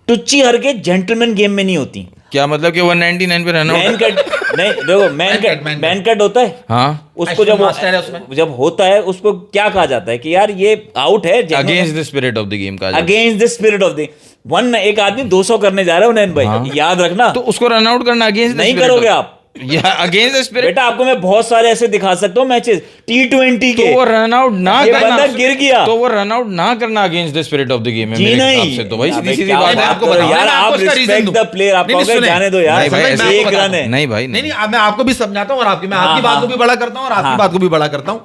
टुच्ची हर के जेंटलमैन गेम में नहीं होती। क्या मतलब कि 199 पे रन मैन आउट? कट नहीं, देखो मैन कट होता है, हाँ, उसको जब मास्टर है उसमें। जब होता है उसको क्या कहा जाता है कि यार ये आउट है, against the spirit of the game का। Against the spirit of the one. एक आदमी 200 करने जा रहा है हुनैन भाई, हाँ। याद रखना। तो उसको रन आउट करना अगेंस्ट नहीं करोगे आप। या अगेंस्ट द स्पिरिट। बेटा आपको मैं बहुत सारे ऐसे दिखा सकता हूँ मैचेस T20 तो के। वो रन आउट ना ये करना, बंदा गिर गया। तो वो रन आउट ना करना against the spirit of the game है जी मेरे नहीं। हिसाब से। तो भाई अबे सीधी सीधी क्या बात मैं है। आपको बात बताऊं, यार, मैं आप आपको इसका रिस्पेक्ट reason द दूं। प्लेयर, आप नहीं, नहीं, कहोगे सुने। जाने दो यार, नहीं भाई, मैं एक आपको रन है। नहीं भाई नहीं नहीं, मैं आपको भी समझाता हूँ और आपकी मैं हाँ, आपकी बात हाँ। को भी बड़ा करता हूँ और आपकी हाँ। बात को भी बड़ा करता हूँ।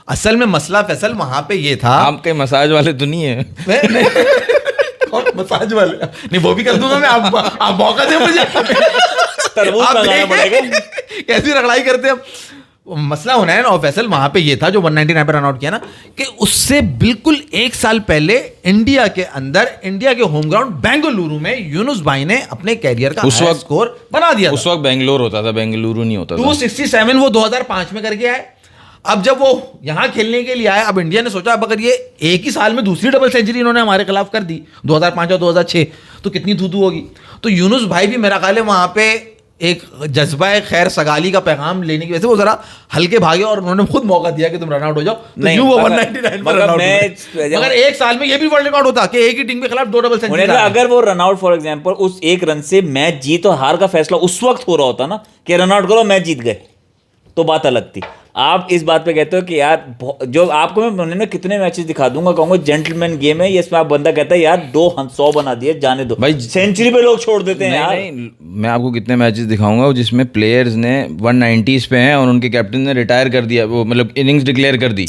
असल में मसला फैसल वहां पे ये था। आपके मसाज वाले तो नहीं है? कौन मसाज वाले? नहीं, वो भी कर दूंगा मैं। आप मौका दे मुझे। तरबूज आप मंगाना देखें पड़ेगा। कैसी रगड़ाई करते हैं हम। मसला होना है ना, और फैसल वहां पे ये था जो 199 पे रन आउट किया ना, कि उससे बिल्कुल एक साल पहले इंडिया के अंदर, इंडिया के होम ग्राउंड बेंगलुरु में यूनुस भाई ने अपने कैरियर का उस वक्त स्कोर बना दिया उस था। वक्त बेंगलोर होता था, बेंगलुरु नहीं होता था। 267 वो 2005 में करके आए। अब जब वो यहां खेलने के लिए आए, अब इंडिया ने सोचा अब अगर ये एक ही साल में दूसरी डबल सेंचुरी इन्होंने हमारे खिलाफ कर दी 2005 और 2006, तो कितनी थूथू होगी। तो यूनुस भाई भी मेरा ख्याल है वहां पे एक जज्बा खैर सगाली का पैगाम लेने की वजह से वो जरा हल्के भागे और उन्होंने खुद मौका दिया कि तुम रन आउट हो जाओ। तो नहीं, यूं वो मगर- 199 पर मगर रन आउट मैं- मगर एक साल में ये भी वर्ल्ड रिकॉर्ड होता कि एक ही टीम के खिलाफ 2 डबल हुनैन सेंचुरी। भाई, अगर वो रन आउट फॉर एग्जांपल उस एक रन से मैच जीत और हार का फैसला उस वक्त हो रहा होता ना कि रन आउट करो मैच जीत गए, तो बात अलग थी। आप इस बात पे कहते हो कि यार जो आपको मैं कितने मैचेस दिखा दूंगा, कहूंगा जेंटलमैन गेम है ये, इसमें आप बंदा कहता है यार 100 बना दिए, जाने दो भाई, सेंचुरी पे लोग छोड़ देते हैं नहीं यार। नहीं, मैं आपको कितने मैचेस दिखाऊंगा जिसमें प्लेयर्स ने 190s पे हैं और उनके कैप्टन ने रिटायर कर दिया, वो मतलब इनिंग्स डिक्लेयर कर दी।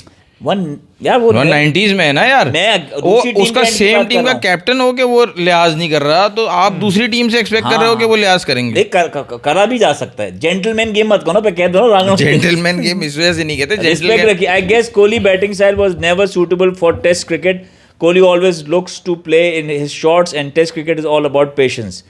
यार वो 190s में है ना यार। मैं वो दूसरी टीम उसका के एंड की सेम बात टीम कर का रहा हूं। कैप्टन हो के वो लिहाज नहीं कर रहा, तो आप दूसरी टीम से एक्सपेक्ट कर रहे हो कि वो लिहाज करेंगे। देख करा भी जा सकता है। जेंटलमैन गेम मत करो ना, पे कह दो ना रन जेंटलमैन गेम इस वजह से नहीं कहते Respect जेंटलमैन। रखिए। I guess Kohli batting style was never suitable for Test cricket. Kohli always looks to play in his shots, and Test cricket is all about patience.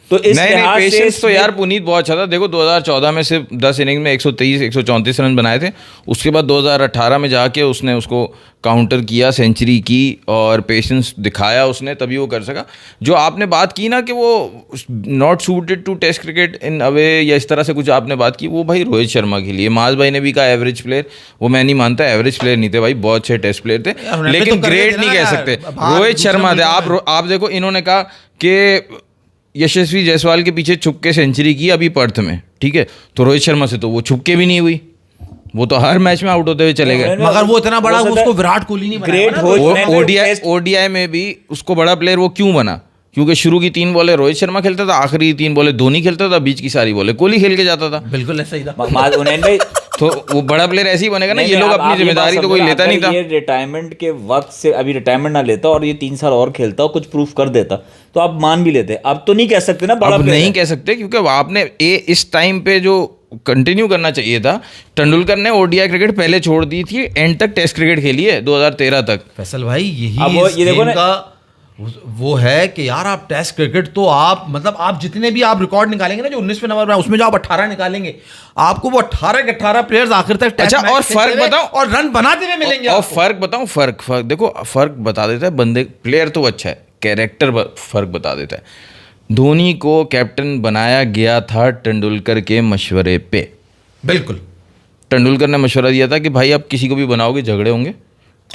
तो इस नहीं लिहाज से पेशेंस तो यार पुनीत बहुत अच्छा था। देखो 2014 में सिर्फ 10 इनिंग में 134 रन बनाए थे। उसके बाद 2018 में जाके उसने उसको काउंटर किया, सेंचुरी की और पेशेंस दिखाया उसने, तभी वो कर सका। जो आपने बात की ना कि वो not suited to test cricket in away या इस तरह से कुछ आपने बात की, वो भाई रोहित शर्मा के लिए। माज भाई ने भी कहा एवरेज प्लेयर, वो मैं नहीं मानता, एवरेज प्लेयर नहीं थे भाई, बहुत अच्छे टेस्ट प्लेयर थे, उन्होंने लेकिन तो कर रहे ग्रेट थे नहीं ना कह यार, सकते। बाहर रोहित दूसरे शर्मा थे। मुल्कों में। आप देखो, इन्होंने कहा कि यशस्वी जायसवाल के पीछे छुप के सेंचुरी की अभी पर्थ में, ठीक है, तो रोहित शर्मा से तो वो छुप के भी नहीं हुई, वो तो हर मैच में आउट होते हुए चले गए। मगर वो इतना बड़ा हो सकता है उसको विराट कोहली नहीं बनाया great ना। हो- वो मैंने ओडीआई में भी उसको बड़ा प्लेयर वो क्यों बना? क्योंकि शुरू की 3 बॉलें रोहित शर्मा खेलता था, आखिरी 3 बॉलें धोनी खेलता था, बीच की सारी बॉलें कोहली खेल के जाता था। बिल्कुल ऐसा ही था। हुनैन भाई, तो वो बड़ा प्लेयर ऐसे ही बनेगा ना। नहीं, ये लोग आप अपनी ये जिम्मेदारी बात तो कोई समझो, लेता नहीं अगर था। ये रिटायरमेंट के वक्त से अभी रिटायरमेंट ना लेता और ये 3 साल और खेलता और कुछ प्रूफ कर देता, तो आप मान भी लेते। अब तो नहीं कह सकते ना बड़ा अब player नहीं है। कह सकते, क्योंकि आपने इस टाइम पे जो कंटिन्यू करना चाहिए था। तेंदुलकर ने ओडीआई क्रिकेट पहले छोड़ दी थी, एंड तक टेस्ट क्रिकेट खेली है 2013 तक। फैसल भाई यही अब वो इस ये देखो गेम ना- का वो है कि यार आप टेस्ट क्रिकेट तो आप मतलब आप जितने भी आप रिकॉर्ड निकालेंगे ना, जो 19वें नंबर पर उसमें जो आप 18 निकालेंगे, आपको वो 18 के 18 प्लेयर्स आखिर तक टेस्ट अच्छा, मैच और खेलते फर्क हुए बताओ? और रन बनाते हुए मिलेंगे और आपको। फर्क बताऊं, फर्क देखो, फर्क बता देता है बंदे, प्लेयर तो अच्छा है, कैरेक्टर फर्क बता देता है। धोनी को कैप्टन बनाया गया था तेंदुलकर के मशवरे पे। बिल्कुल, तेंदुलकर ने मशवरा दिया था कि भाई आप किसी को भी बनाओगे झगड़े होंगे,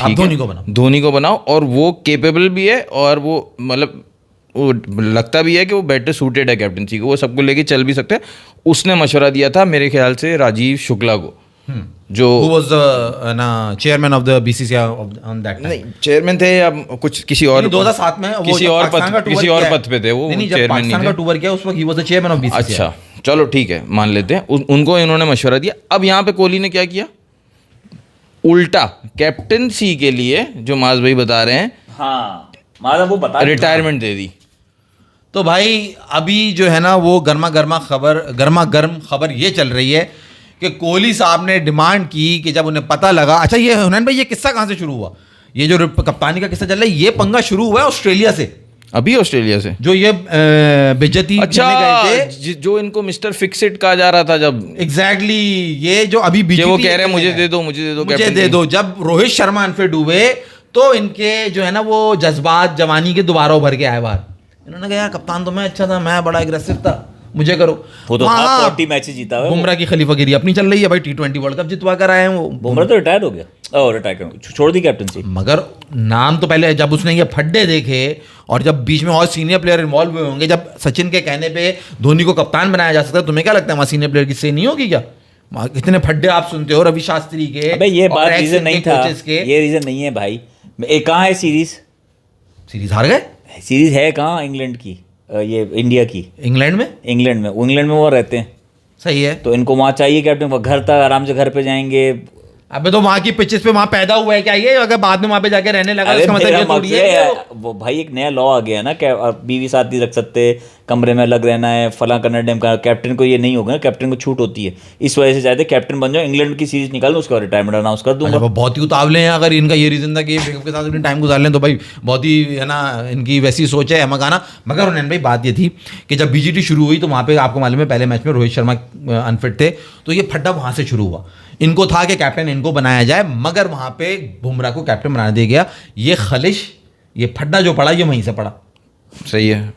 आप ठीक है? धोनी को बनाओ। धोनी को बनाओ, और वो केपेबल भी है और वो मतलब वो लगता भी है कि वो बेटर सूटेड है कैप्टनसी को, वो सबको लेके चल भी सकते हैं। उसने मशवरा दिया था मेरे ख्याल से राजीव शुक्ला को, जो Who was the ना chairman of the BCCI on that time? नहीं चेयरमैन थे या कुछ किसी और 2007 में वो किसी जब और पाकिस्तान का पद tour किसी किया और है। पद पे थे वो, नहीं, जब चेयरमैन पाकिस्तान नहीं का थे। टूर किया उस वक्त he was the chairman of BCCI. अच्छा चलो ठीक है, मान लेते हैं उनको इन्होंने मशवरा दिया। अब यहाँ पे कोहली ने क्या किया, उल्टा कैप्टनसी के लिए जो माज भाई बता रहे हैं हाँ मारा वो बता रिटायरमेंट दे दी। तो भाई अभी जो है ना वो गर्मा गर्म खबर ये चल रही है कि कोहली साहब ने डिमांड की कि जब उन्हें पता लगा। अच्छा ये हुनैन भाई, ये किस्सा कहाँ से शुरू हुआ? ये जो कप्तानी का किस्सा चल रहा है, ये पंगा शुरू हुआ है ऑस्ट्रेलिया से। अभी ऑस्ट्रेलिया से जो ये बेइज्जती अच्छा करने गए थे। जो इनको मिस्टर फिक्सिट कहा जा रहा था जब एग्जैक्टली ये जो अभी कि बीजेपी वो कह रहे हैं मुझे दे दो मुझे captain दे की। दो, जब रोहित शर्मा अनफिट हुए तो इनके जो है ना वो जज्बात जवानी के दोबारा उभर के आए बाहर। इन्होंने कहा यार कप्तान तो मैं अच्छा था, मैं बड़ा एग्रेसिव था, मुझे करो। वो तो वहाँ 40 मैचेस जीता है वो। बुमराह की खलीफागिरी अपनी चल रही है भाई, T20 वर्ल्ड कप जितवा कर आए हैं वो। बुमराह तो रिटायर हो गया, और रिटायर छोड़ दी कैप्टनसी। मगर नाम तो पहले जब उसने ये फड्डे देखे और जब बीच में और सीनियर प्लेयर इन्वॉल्व हुए होंगे, जब सचिन के कहने पे धोनी को कप्तान बनाया जा सकता है, तुम्हें क्या लगता है वहाँ सीनियर प्लेयर की से नहीं होगी क्या? इतने फड्डे आप सुनते हो रवि शास्त्री के। अबे ये और बात ex रीजन नहीं इनके था, coaches के। ये रीजन नहीं है भाई। कहाँ है सीरीज हार गए सीरीज है कहाँ? इंग्लैंड की, ये इंडिया की। इंग्लैंड में। इंग्लैंड में वो रहते हैं, सही है। तो इनको वहाँ चाहिए कैप्टन। वो घर तक आराम से घर पे जाएंगे। अबे तो वहाँ की पिचेस पे वहाँ पैदा हुआ है क्या ये? अगर बाद में वहाँ पे जाके रहने लगा अरे इसका मतलब मेरा ये थोड़ी मकसद है है, वो भाई एक नया लॉ आ गया ना, क्या बीवी साथ नहीं रख सकते, कमरे में अलग रहना है, फला करना टाइम का। कैप्टन को ये नहीं होगा ना, कैप्टन को छूट होती है। इस वजह से चाहते कैप्टन बन जाओ, इंग्लैंड की सीरीज निकाल दो, उसका रिटायरमेंट अनाउंस कर दूंगा। वो बहुत ही उतावले हैं। अगर इनका ये रीजन था कि बेगम के साथ अपने टाइम गुजार लें तो भाई बहुत ही है ना, इनकी वैसी सोच है मगाना। मगर उन्होंने भाई बात ये थी कि जब बीजीटी शुरू हुई तो वहाँ पे आपको मालूम है पहले मैच में रोहित शर्मा अनफिट थे, तो ये फड्डा वहाँ से शुरू हुआ। इनको था कि कैप्टन इनको बनाया जाए, मगर वहाँ पे बुमराह को कैप्टन बना दिया गया। ये खलिश, ये फड्डा जो पड़ा ये वहीं से पड़ा। सही है।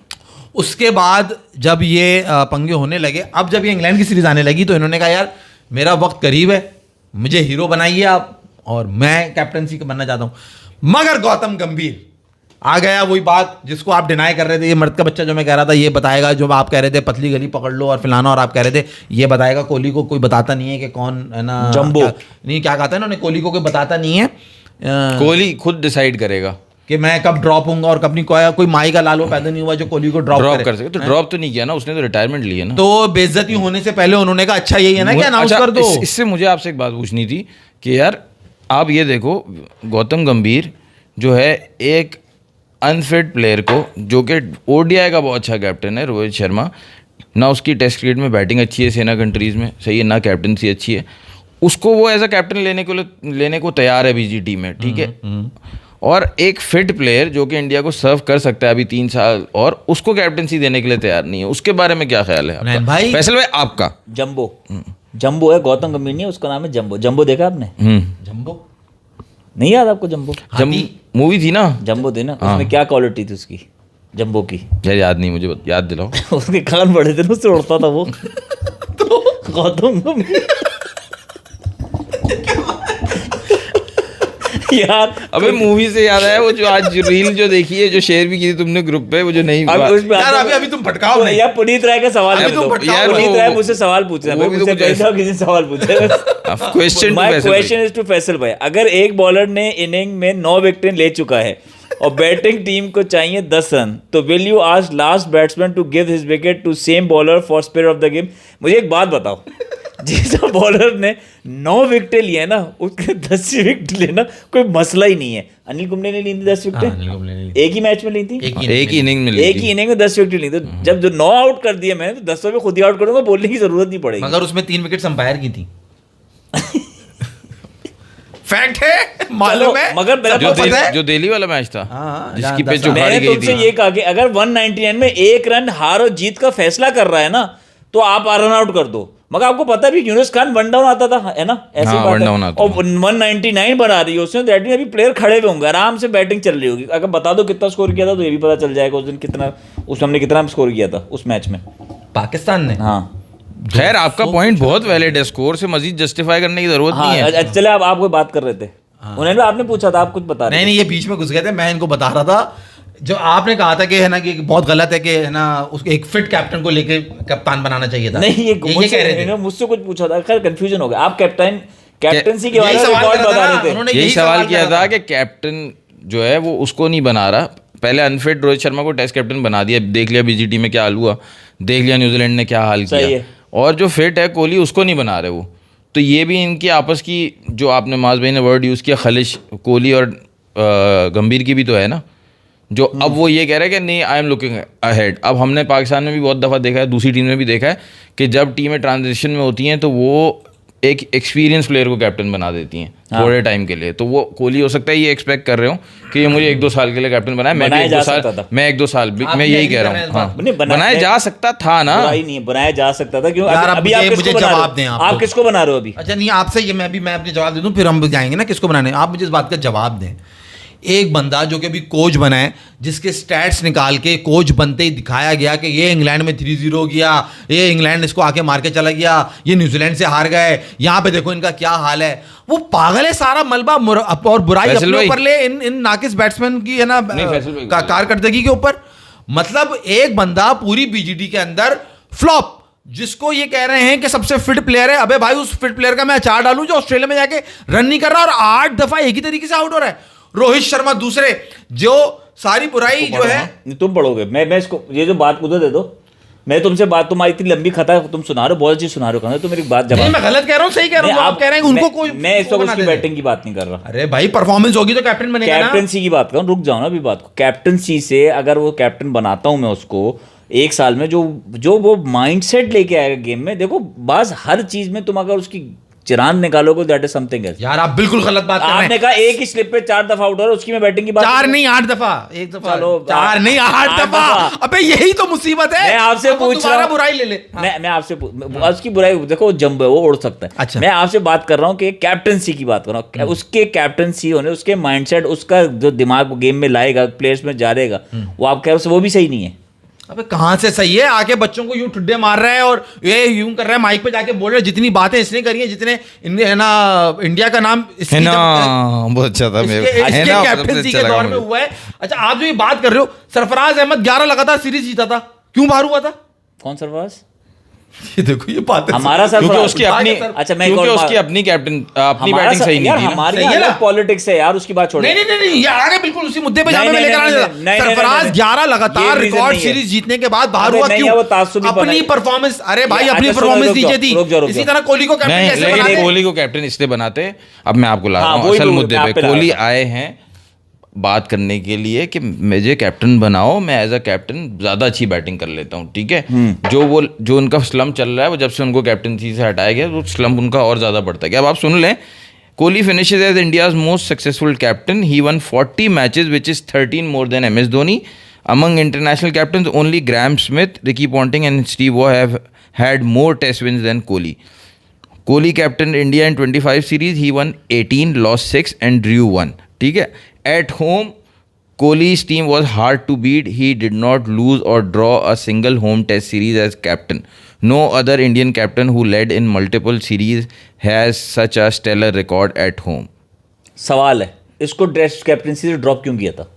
उसके बाद जब ये पंगे होने लगे, अब जब ये इंग्लैंड की सीरीज आने लगी तो इन्होंने कहा यार मेरा वक्त करीब है, मुझे हीरो बनाइए आप और मैं कैप्टनसी बनना चाहता हूँ। मगर गौतम गंभीर आ गया, वही बात जिसको आप डिनाई कर रहे थे। ये मर्द का बच्चा जो मैं कह रहा था ये बताएगा, जो आप कह रहे थे पतली गली पकड़ लो और फिलाना, और आप कह रहे थे ये बताएगा। कोहली को कोई बताता नहीं है कि कौन है ना जंबो नहीं क्या कहता है ना, कोहली को कोई बताता नहीं है। कोहली खुद डिसाइड करेगा कि मैं कब ड्रॉप होऊंगा और कब नहीं। कोई माई का लाल वो पैदा नहीं हुआ जो कोहली को ड्रॉप कर सके। तो ड्रॉप तो नहीं किया ना उसने, तो रिटायरमेंट लिया ना। तो बेइज्जती होने से पहले उन्होंने कहा अच्छा यही है ना कि अनाउंस कर दो। इससे मुझे आपसे एक बात पूछनी थी कि यार आप ये देखो, गौतम गंभीर जो है एक अनफिट प्लेयर को, जो कि ओडीआई का बहुत अच्छा कैप्टन है रोहित शर्मा, ना उसकी टेस्ट क्रिकेट में बैटिंग अच्छी है सेना कंट्रीज़ में, सही है, ना कैप्टनसी अच्छी है, उसको वो एज अ कैप्टन लेने को तैयार है बीजीटी में, ठीक है। और एक फिट प्लेयर जो कि इंडिया को सर्व कर सकता है अभी 3 साल, और उसको कैप्टनसी देने के लिए तैयार नहीं है। उसके बारे में क्या ख्याल है आपका? भाई फैसल भाई आपका। जंबो है, गौतम गंभीर नहीं है, उसका नाम है जंबो। जंबो देखा आपने? जंबो नहीं याद आपको जंबो? मूवी थी ना जंबो थी ना, उसमें क्या क्वालिटी थी उसकी, जंबो की? यार याद नहीं, मुझे याद दिलाओ। उसके कान बड़े थे ना, उससे उड़ता था वो। तो गौतम गंभीर यार अबे मूवी से याद आया वो जो आज रील जो देखी है, जो शेयर भी की थी तुमने ग्रुप पे, वो जो नहीं यार अभी तुम भटकाओ नहीं। यार पुनीत राय का सवाल अभी तुम भटकाओ यार, पुनीत राय मुझसे सवाल पूछ रहा है, वो भी तो मुझसे कुछ पैसा किसी सवाल पूछे। Question my question is to Faisal भाई, अगर एक बॉलर ने इनिंग में 9 विकेट ले चुका है और बैटिंग टीम को चाहिए 10 रन, तो will you ask last batsman to give his wicket to same bowler for spirit of the game? मुझे एक बात बताओ, जिस बॉलर ने 9 विकेटें लिए ना, उसके 10 विकेट लेना कोई मसला ही नहीं है। अनिल कुंबले ने ली थी 10 विकेटें, एक ही मैच में ली थी, एक ही इनिंग में एक ही इनिंग में 10 विकेट ली थी। जब जो 9 आउट कर दिए मैंने, तो 10 में खुद ही आउट करूंगा, बोलने की जरूरत नहीं पड़ेगी। मगर उसमें 3 विकेट अंपायर की थी। फैक्ट है, मालूम है। मगर मेरा जो जो दिल्ली वाला मैच था, जिसकी पिच उखाड़ी मैंने गई तुमसे थी। ये कहा कि अगर 199 में 1 रन हार और जीत का फैसला कर रहा है ना, तो आप रन आउट कर दो। मगर आपको पता भी यूनुस खान 1 डाउन आता था, है ना? ऐसी हाँ, बात 1 है। डाउन आता और 199 बना रही है उसने, दैट मीन अभी प्लेयर खड़े हुए होंगे, आराम से बैटिंग चल रही होगी। अगर बता दो कितना स्कोर किया था तो ये भी पता चल जाएगा उस दिन कितना, उस हमने कितना स्कोर किया था उस मैच में, पाकिस्तान ने। हाँ खैर आपका पॉइंट बहुत वैलिड है, स्कोर से मजीद जस्टिफाई करने की जरूरत नहीं है। हाँ। चले आप कोई बात कर रहे थे, उन्होंने आपने पूछा था, आप कुछ बता रहे थे। नहीं ये बीच में घुस गए थे, मैं इनको बता रहा था जो आपने कहा था कि है ना कि बहुत गलत है कि है ना उसको एक फिट कैप्टन को लेके कप्तान बनाना चाहिए था। नहीं ये कह रहे थे, मुझसे कुछ पूछा था, खैर कंफ्यूजन हो गया। आप कैप्टनसी के बारे में रिकॉर्ड बता रहे थे, उन्होंने यही सवाल किया था कि कैप्टन जो है वो उसको नहीं बना रहा। पहले अनफिट रोहित शर्मा को टेस्ट कैप्टन बना दिया, देख लिया बीजीटी में क्या हाल हुआ, देख लिया न्यूजीलैंड ने क्या हाल किया, और जो फिट है कोहली उसको नहीं बना रहे वो। तो ये भी इनकी आपस की, जो आपने माज भाई ने वर्ड यूज़ किया खलिश, कोहली और गंभीर की भी तो है ना, जो अब वो ये कह रहे हैं कि नहीं आई एम लुकिंग अहेड। अब हमने पाकिस्तान में भी बहुत दफ़ा देखा है, दूसरी टीम में भी देखा है कि जब टीमें ट्रांजिशन में होती हैं तो वो एक एक्सपीरियंस प्लेयर को कैप्टन बना देती हैं थोड़े टाइम के लिए। तो वो कोहली हो सकता है ये एक्सपेक्ट कर रहे हो कि ये मुझे 1-2 साल के लिए कैप्टन बनाए, मैं भी बनाया 1-2 जा साल, सकता था। मैं 1-2 साल भी, मैं यही कह रहा हूँ। हाँ, नहीं, बनाया जा सकता था ना, बुराई नहीं है, बनाया जा सकता था। क्यों यार, अब अभी आप मुझे किसको बना रहे जवाब दें हो? आप आप तो। किसको बना रहे हो अभी? अच्छा नहीं, आपसे ये मैं अपने जवाब दे दूं, फिर हम जाएंगे ना किसको बनाने। आप मुझे इस बात का जवाब दें, एक बंदा जो कि अभी कोच बना है, जिसके स्टैट्स निकाल के कोच बनते ही दिखाया गया कि ये इंग्लैंड में 3-0 गया, ये इंग्लैंड इसको आके मार के चला गया, ये न्यूजीलैंड से हार गए, यहाँ पे देखो इनका क्या हाल है। वो पागल है, सारा मलबा और बुराई फैसल अपने भाई। ऊपर ले इन नाकिस बैट्समैन की, है ना, नहीं, फैसल भाई। कारकर्दगी के ऊपर। मतलब एक बंदा पूरी बीजीडी के अंदर फ्लॉप, जिसको ये कह रहे हैं कि सबसे फिट प्लेयर है। अबे भाई, उस फिट प्लेयर का मैं अचार डालूं जो ऑस्ट्रेलिया में जाके रन नहीं कर रहा और 8 दफा एक ही तरीके से आउट हो रहा है। रोहित शर्मा दूसरे, जो सारी बुराई जो है। नहीं, तुम पढ़ोगे, मैं इसको, ये जो बात उधर दे दो, मैं तुमसे बात, तुम्हारी इतनी लंबी खता है, तुम सुना रहे हो, बहुत अच्छी सुना रहे हो, तुम मेरी बात नहीं, जवाब। मैं गलत कह रहा हूं, सही कह रहा हूं, आप कह रहे हैं उनको कोई, मैं इस वक्त उसकी बैटिंग की बात नहीं कर रहा, अरे भाई परफॉर्मेंस होगी तो कैप्टन बनेगा ना। कैप्टनसी की बात कर रहा हूं। रुक जाओ ना अभी बात को। कैप्टनसी से अगर वो कैप्टन बनाता हूं मैं उसको, एक साल में जो वो माइंडसेट लेके आएगा गेम में, देखो बाज हर चीज में तुम अगर उसकी चिरान निकालोगे, दैट इज समथिंग एल्स। यार आप बिल्कुल गलत बात कर रहे आपने हैं। कहा एक ही स्लिप पे 4 दफा आउट हो रहा है, उसकी मैं बैटिंग की बात 4 कर रहा हूं। नहीं 8 दफा, एक दफा, चलो, 4 नहीं 8 दफा। अबे यही तो मुसीबत है। मैं आपसे अब वो पूछ रहा दोबारा हूं, बुराई ले ले। मैं आपसे उसकी बुराई देखो, जंब है वो, उड़ सकता है। अच्छा। मैं आपसे बात कर रहा हूँ कि कैप्टनसी की बात कर रहा हूँ। उसके कैप्टनसी होने, उसके माइंडसेट, उसका जो दिमाग गेम में लाएगा, प्लेयर्स में जाएगा, वो आप कह रहे हो वो भी सही नहीं है। अबे कहां से सही है? आके बच्चों को यूं ठुड्डे मार रहा है और ये यूं कर रहा है, माइक पे जाके बोल रहा है, जितनी बातें इसने करी है, जितने है ना, इंडिया का नाम है ना, बहुत अच्छा था मेरे, है ना, कैप्टनसी के दौर में हुआ है। अच्छा, आप जो ये बात कर रहे हो, सरफराज अहमद 11 लगातार सीरीज जीता था, क्यों बाहर हुआ था? कौन सरफराज? ये देखो, ये बात है। हमारा क्योंकि सरफराज। उसकी अपनी, अच्छा, मैं क्योंकि उसकी अपनी कैप्टन अपनी हमारा बैटिंग सही नहीं यार, थी ना। हमारी सही है अलग ना? पॉलिटिक्स है यार, उसकी बात छोड़ो। नहीं नहीं नहीं नहीं, ये आगे बिल्कुल उसी मुद्दे पे नहीं, जहां पे मैं नहीं, लेकर नहीं, आने नहीं, नहीं, लगा। नहीं, सरफराज नहीं, 11 ये लगातार reason रिकॉर्ड नहीं है। सीरीज जीतने के बाद बाहर अबे हुआ, नहीं, क्यों? वो तासुबी अपनी बनाई। परफॉर्मेंस, अरे भाई अच्छा, अपनी सुनो, परफॉर्मेंस रुक जाओ, नीचे थी। रुक जाओ, रुक इसी जाओ। तरह कोहली को कैप्टन नहीं, कैसे लेकिन बनाते? कोहली को कैप्टन इसलिए बनाते, अब मैं आपको ला रहा हाँ, हूँ वही असल बोल- मुद्दे मैं पे। आप पे ला कोहली रहा था। आए हैं बात करने के लिए कि मुझे कैप्टन बनाओ, मैं एज अ कैप्टन ज़्यादा अच्छी बैटिंग कर लेता हूँ, ठीक है। जो उनका स्लम्प चल रहा है, वो जब से उनको कैप्टनसी से हटाया गया, वो स्लम्प उनका और ज़्यादा बढ़ता गया। अब आप सुन लें, Kohli finishes as India's most successful captain. He won 40 matches, which is 13 more than MS Dhoni. Among international captains, only Graham Smith, Ricky Ponting and Steve Waugh have had more test wins than Kohli. Kohli captained India in 25 series. He won 18, lost 6 and drew 1. ठीक है. At home, Kohli's team was hard to beat. He did not lose or draw a single home test series as captain. No other Indian captain who led in multiple series has such a stellar record at home. सवाल है, इसको test captaincy से drop क्यों किया था?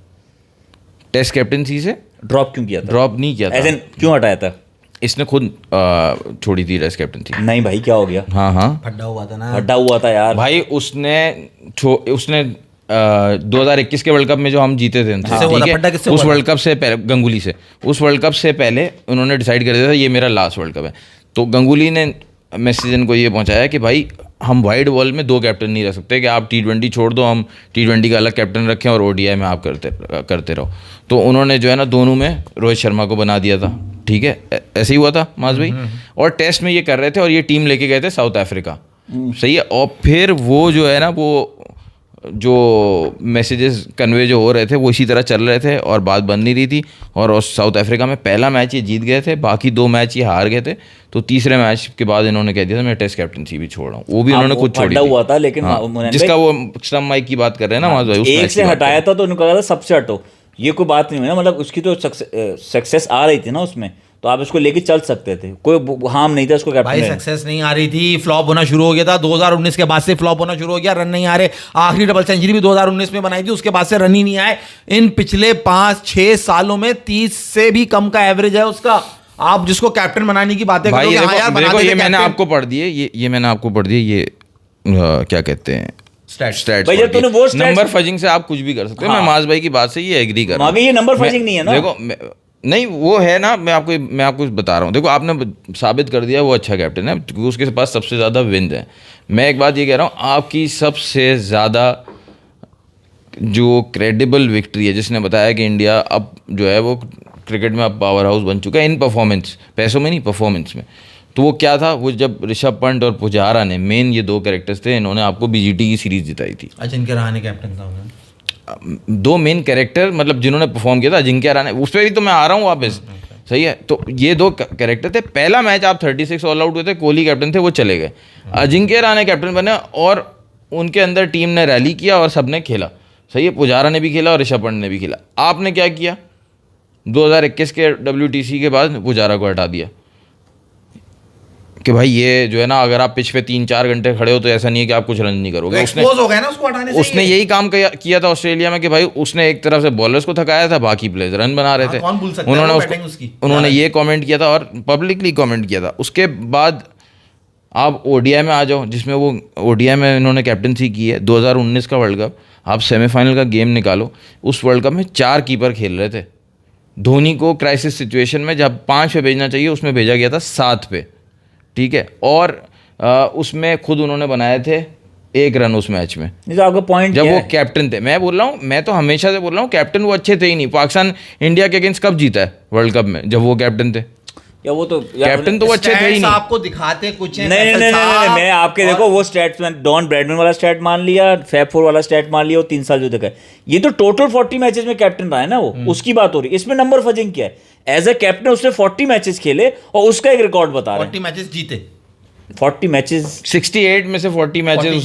Test captaincy से drop क्यों किया था? ड्रॉप नहीं किया As था, in, क्यों हटाया था? इसने खुद छोड़ी थी टेस्ट कैप्टनसी। नहीं भाई, क्या हो गया? हाँ हाँ फड्डा हुआ था ना। हड्डा हुआ था यार। भाई, उसने 2021 के वर्ल्ड कप में जो हम जीते थे उनसे, किससे हुआ था? ठीक फड्डा है, किससे उस हुआ था? वर्ल्ड कप से पहले गंगुली से, उस वर्ल्ड कप से पहले उन्होंने डिसाइड कर दिया था ये मेरा लास्ट वर्ल्ड कप है। तो गंगुली ने मैसेज को ये पहुंचाया कि भाई हम वाइड वर्ल्ड में 2 कैप्टन नहीं रख सकते, कि आप T20 छोड़ दो, हम T20 का अलग कैप्टन रखें और ODI में आप करते रहो। तो उन्होंने जो है ना, दोनों में रोहित शर्मा को बना दिया था, ठीक है। ऐसे ही हुआ था माज भाई। और टेस्ट में ये कर रहे थे और ये टीम लेके गए थे साउथ अफ्रीका, सही है। और फिर वो जो है ना, वो जो मैसेजेस कन्वे जो हो रहे थे वो इसी तरह चल रहे थे और बात बन नहीं रही थी। और साउथ अफ्रीका में पहला मैच ये जीत गए थे, बाकी 2 मैच ये हार गए थे। तो तीसरे मैच के बाद इन्होंने कह दिया था मैं टेस्ट कैप्टनसी भी छोड़ रहा हूँ, वो भी उन्होंने खुद छोड़ी हड्डा थी। हुआ था, लेकिन हाँ, मुनैन जिसका भाई, वो स्टम्प माइक की बात कर रहे हैं ना माज भाई, उस एक मैच से की बात हटाया कर था तो उन्होंने कहा था सबसे हटो। ये कोई बात नहीं हुई ना, मतलब उसकी तो सक्सेस आ रही थी ना उसमें, तो आप इसको लेके चल सकते थे, कोई हार्म नहीं था उसको भाई कैप्टन। सक्सेस नहीं आ रही थी, फ्लॉप होना शुरू हो गया था 2019 के बाद से, फ्लॉप होना शुरू हो गया, रन नहीं आ रहे। आखिरी डबल सेंचुरी भी 2019 में बनाई थी, उसके बाद से रन ही नहीं आए। इन पिछले 5-6 सालों में 30 से भी कम का एवरेज है उसका। आप जिसको कैप्टन बनाने की बातें भाई। करोगे, हाँ यार बना देखो, देते ये मैंने कैप्टन। आपको पढ़ दिए, ये मैंने आपको पढ़ दिए, ये क्या कहते हैं, स्टैट्स। भाई, जब तूने वो stats- नंबर फजिंग से आप कुछ भी कर सकते हो। हाँ। मैं माज भाई की बात से ये एग्री कर रहा हूँ। मगर ये नंबर मैं- फजिंग नहीं है ना। देखो नहीं, वो है ना, मैं आपको बता रहा हूँ। देखो, आपने साबित कर दिया वो अच्छा कैप्टन है क्योंकि उसके पास सबसे ज़्यादा विंस है। मैं एक बात ये कह रहा हूँ, आपकी सबसे ज़्यादा जो क्रेडिबल विक्ट्री है, जिसने बताया कि इंडिया अब जो है वो क्रिकेट में अब पावर हाउस बन चुका है इन परफॉर्मेंस, पैसों में नहीं, परफॉर्मेंस में, तो वो क्या था, वो जब ऋषभ पंत और पुजारा ने, मेन ये 2 कैरेक्टर्स थे, इन्होंने आपको बीजीटी की सीरीज जिताई थी। अजिंक्य रहाणे कैप्टन था उन्होंने। 2 मेन कैरेक्टर मतलब जिन्होंने परफॉर्म किया था, अजिंक्य रहाणे, उस पर भी तो मैं आ रहा हूँ वापस, सही है। तो ये 2 कैरेक्टर थे। पहला मैच आप 36 ऑल आउट हुए थे, कोहली कैप्टन थे, वो चले गए, अजिंक्य रहाणे कैप्टन बने और उनके अंदर टीम ने रैली किया और सबने खेला, सही है। पुजारा ने भी खेला और ऋषभ पंत ने भी खेला। आपने क्या किया, 2021 के WTC के बाद पुजारा को हटा दिया कि भाई ये जो है ना, अगर आप पिच पे 3-4 घंटे खड़े हो तो ऐसा नहीं है कि आप कुछ रन नहीं करोगे। एक्सपोज हो गया ना उसको हटाने से। उसने यही काम किया था ऑस्ट्रेलिया में कि भाई उसने एक तरफ से बॉलर्स को थकाया था, बाकी प्लेयर्स रन बना रहे थे। कौन भूल सकता है वो बैटिंग उसकी। उन्होंने ये कमेंट किया था और पब्लिकली कमेंट किया था। उसके बाद आप ODI में आ जाओ, जिसमें वो ODI में इन्होंने कैप्टनसी की है। 2019 का वर्ल्ड कप, आप सेमीफाइनल का गेम निकालो, उस वर्ल्ड कप में 4 कीपर खेल रहे थे। धोनी को क्राइसिस सिचुएशन में जब 5 पे भेजना चाहिए, उसमें भेजा गया था 7 पे, ठीक है। और उसमें खुद उन्होंने बनाए थे 1 रन उस मैच में। नहीं तो आपका पॉइंट जब वो कैप्टन थे, मैं बोल रहा हूँ, मैं तो हमेशा से बोल रहा हूँ, कैप्टन वो अच्छे थे ही नहीं। पाकिस्तान इंडिया के अगेंस्ट कब जीता है वर्ल्ड कप में, जब वो कैप्टन थे। या वो तो कैप्टन तो वो अच्छे थे ही नहीं। आपको दिखाते कुछ है। नहीं, मैं आपके देखो वो स्टैट्स में डॉन ब्रैडमैन वाला स्टैट मान लिया, फैब 4 वाला स्टैट मान लिया, वो 3 साल जो तक है। ये तो टोटल 40 मैचेस में कैप्टन रहा है ना, वो उसकी बात हो रही है। इसमें नंबर फजिंग क्या है, एज अ कैप्टन उसने 40 मैचेस खेले और उसका एक रिकॉर्ड बता रहे हैं। 40 मैचेस जीते, 40 मैचेस 68 में से 40 मैचेस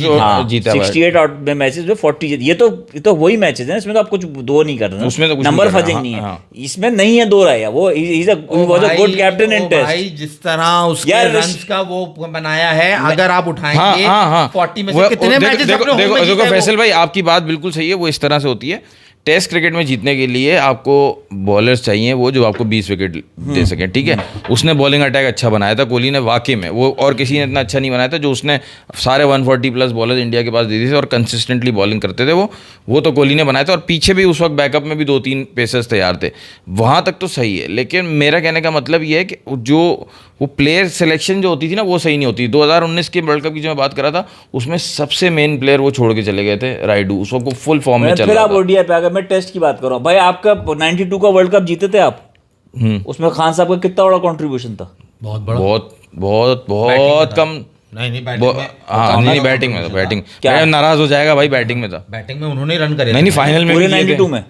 जीता। 68 आउट में मैचेस में 40 ये तो वही मैचेस हैं, इसमें तो आप कुछ दो नहीं कर रहे, उसमें तो कुछ नंबर नहीं कर रहे। फजिंग नहीं है। हाँ। इसमें नहीं है दो राय, वो is a good captain in test. भाई जिस तरह उसके यार, रन्स का वो बनाया है, अगर आप उठाएंगे हाँ 40 में से कितने मैचेस अपने होम में जीते देखो हैं वो? फैसल भाई, आपकी बात बिल्कुल सही है। वो इस तरह से होती है। टेस्ट क्रिकेट में जीतने के लिए आपको बॉलर्स चाहिए वो जो आपको 20 विकेट दे सके, ठीक है। उसने बॉलिंग अटैक अच्छा बनाया था कोहली ने, वाकई में वो, और किसी ने इतना अच्छा नहीं बनाया था। जो उसने सारे 140 प्लस बॉलर्स इंडिया के पास दे दिए थे और कंसिस्टेंटली बॉलिंग करते थे, वो तो कोहली ने बनाया था। और पीछे भी उस वक्त बैकअप में भी 2-3 पेसर्स तैयार थे, वहाँ तक तो सही है। लेकिन मेरा कहने का मतलब ये है कि जो वो प्लेयर सिलेक्शन जो होती थी ना, वो सही नहीं होती। 2019 के वर्ल्ड कप की जो मैं बात कर रहा था, उसमें सबसे मेन प्लेयर वो छोड़ के चले गए थे, राइडू। उसको फुल फॉर्म में चल फिर रहा आप था। ODI पे अगर मैं टेस्ट की बात करूँ, भाई आपका 92 का वर्ल्ड कप जीते थे आप, उसमें खान साहब का कितना बड़ा कंट्रीब्यूशन था? बहुत बड़ा, बहुत कम। नहीं हाँ नहीं, बैटिंग में था, बैटिंग क्या नाराज हो जाएगा भाई, बैटिंग में था। बैटिंग में उन्होंने रन करे। नहीं फाइनल में पूरे भी किए थे। 92 में,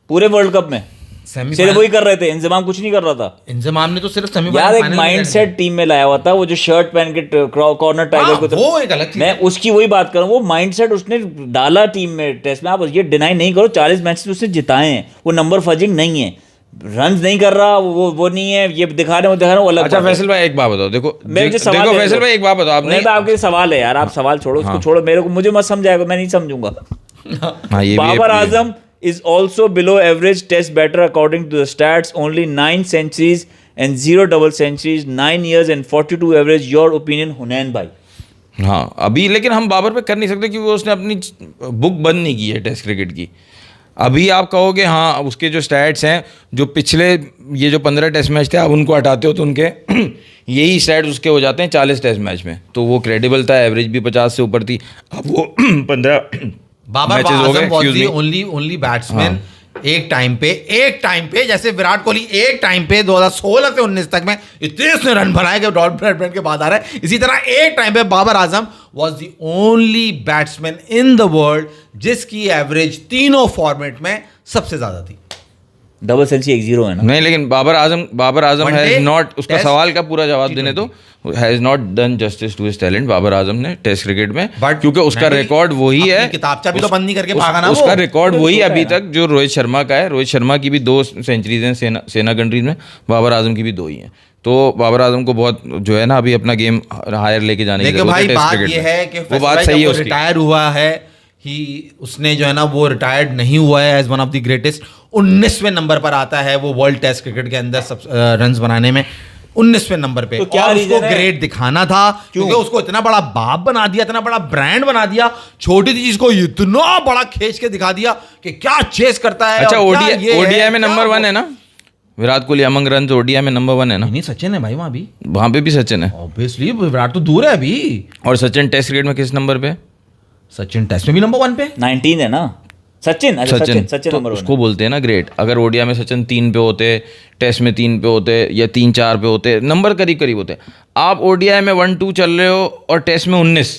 पूरे वर्ल्ड कप में सिर्फ वही कर रहे थे, इंजमाम कुछ नहीं कर रहा था। इंजमाम ने तो सिर्फ यार सेमीफाइनल एक माइंडसेट टीम में लाया हुआ था, वो जो शर्ट पहन के कॉर्नर टाइगर को, वो एक अलग चीज मैं उसकी वही बात कर रहा हूँ। वो माइंडसेट उसने डाला टीम में टेस्ट में। आप ये डिनाई नहीं करो, 40 मैच उसने जिताए हैं, वो नंबर फजिंग नहीं है, रन नहीं कर रहा, वो नहीं है, ये दिखा रहे हो वो अलग। अच्छा फैसल भाई एक बात बताओ, देखो फैसल भाई एक बात बताओ, आपने तो आपके सवाल है यार, आप सवाल छोड़ो, उसको छोड़ो, मेरे को मुझे मत समझाएगा, मैं नहीं समझूंगा। Babar Azam is also below average test batter according to the stats, only 9 centuries and 0 double centuries, 9 years and 42 average. Your opinion, हुनैन भाई? हाँ अभी, लेकिन हम बाबर पे कर नहीं सकते क्योंकि उसने अपनी बुक बंद नहीं की है टेस्ट क्रिकेट की। अभी आप कहोगे हाँ उसके जो स्टैट्स हैं, जो पिछले ये जो 15 टेस्ट मैच थे, आप उनको हटाते हो तो उनके यही स्टैट्स उसके हो जाते हैं 40 टेस्ट मैच में, तो वो क्रेडिबल था, एवरेज भी 50 से ऊपर थी। अब वो 15 बाबर मैचेस हो गए, ओनली बैट्समैन एक टाइम पे जैसे विराट कोहली एक टाइम पे 2016 से 19 तक में इतने उसने रन बनाए कि डॉट ब्रैडमैन के बाद आ रहा है। इसी तरह एक टाइम पे Babar Azam was the only batsman in the world जिसकी एवरेज तीनों फॉर्मेट में सबसे ज्यादा थी। डबल सेंचुरी 1-0 है ना? नहीं, लेकिन बाबर आजम हैज नॉट, उसका सवाल का पूरा जवाब देने दो, has not done justice to his talent Babar Azam ने टेस्ट क्रिकेट में, क्योंकि उसका रिकॉर्ड वही है। किताबचा भी तो बंद नहीं करके भागा ना, उसका रिकॉर्ड वही है अभी तक जो रोहित शर्मा का है। रोहित शर्मा की भी 2 सेंचुरीज हैं सेना कंट्रीज में, बाबर आजम की भी 2 ही हैं। तो बाबर आजम को बहुत जो है ना अभी अपना गेम हायर लेके जाने की जरूरत है टेस्ट क्रिकेट में। वो बात सही है उसकी। रिटायर हुआ है उसने जो है ना, वो रिटायर्ड नहीं हुआ है as one of the greatest. 19वें नंबर पर आता है वो वर्ल्ड टेस्ट क्रिकेट के अंदर सब रन्स बनाने में, 19वें नंबर पे। तो क्या उसको ग्रेट दिखाना था क्योंकि उसको इतना बड़ा बाप बना दिया, इतना बड़ा ब्रांड बना दिया, छोटी सी चीज को इतना बड़ा खींच के दिखा दिया कि क्या चेस करता है। अच्छा ओडीआई में नंबर 1 है ना Virat Kohli, among run ODI में नंबर 1 है ना? नहीं, सचिन है भाई वहां पे भी सचिन है ऑब्वियसली, विराट तो दूर है अभी। और सचिन टेस्ट क्रिकेट में किस नंबर पे? सचिन टेस्ट में भी नंबर 1 पे 19 है ना, सचिन, अच्छा सचिन तो नंबर 1 उसको बोलते हैं ना ग्रेट। अगर ओडिया में सचिन 3 पे होते, टेस्ट में 3 पे होते या 3-4 पे होते, नंबर करीब करीब होते। आप ओडीआई में 1-2 चल रहे हो और टेस्ट में 19,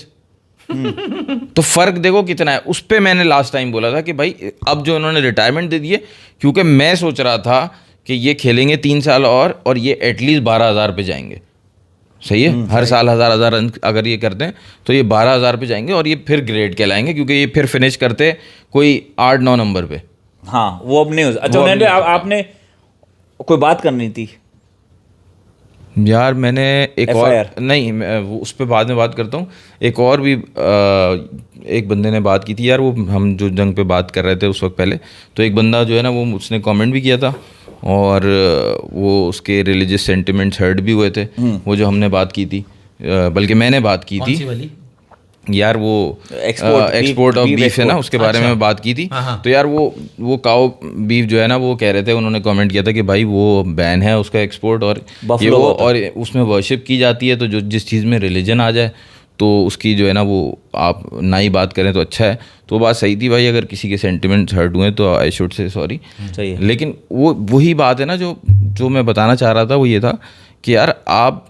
तो फर्क देखो कितना है। उस पे मैंने लास्ट टाइम बोला था कि भाई अब जो इन्होंने रिटायरमेंट दे दी है, क्योंकि मैं सोच रहा था कि ये खेलेंगे 3 साल और ये एटलीस्ट 12,000 पे जाएंगे। सही है, हर साल 1,000 रन अगर ये करते हैं तो ये 12,000 पे जाएंगे और ये फिर ग्रेड कहलाएंगे, क्योंकि ये फिर फिनिश करते कोई 8-9 नंबर पे। हाँ वो अब नहीं हो। अच्छा उन्होंने आपने कोई बात करनी थी यार, मैंने एक और FIR? नहीं, मैं उस पर बाद में बात करता हूँ। एक और भी एक बंदे ने बात की थी यार, वो हम जो जंग पे बात कर रहे थे उस वक्त पहले, तो एक बंदा जो है ना वो उसने कमेंट भी किया था और वो उसके रिलीजियस सेंटिमेंट्स हर्ट भी हुए थे। वो जो हमने बात की थी, बल्कि मैंने बात की थी यार, वो एक्सपोर्ट ऑफ बीफ है ना, उसके बारे में बात की थी। तो यार वो काउ बीफ जो है ना, वो कह रहे थे, उन्होंने कमेंट किया था कि भाई वो बैन है उसका एक्सपोर्ट, और ये वो और उसमें वर्शिप की जाती है, तो जो जिस चीज़ में रिलीजन आ जाए तो उसकी जो है ना वो आप ना ही बात करें तो अच्छा है। तो बात सही थी भाई, अगर किसी के सेंटिमेंट्स हर्ट हुए तो आई शुड से सॉरी। सही है। लेकिन वही बात है ना जो मैं बताना चाह रहा था, वो ये था कि यार आप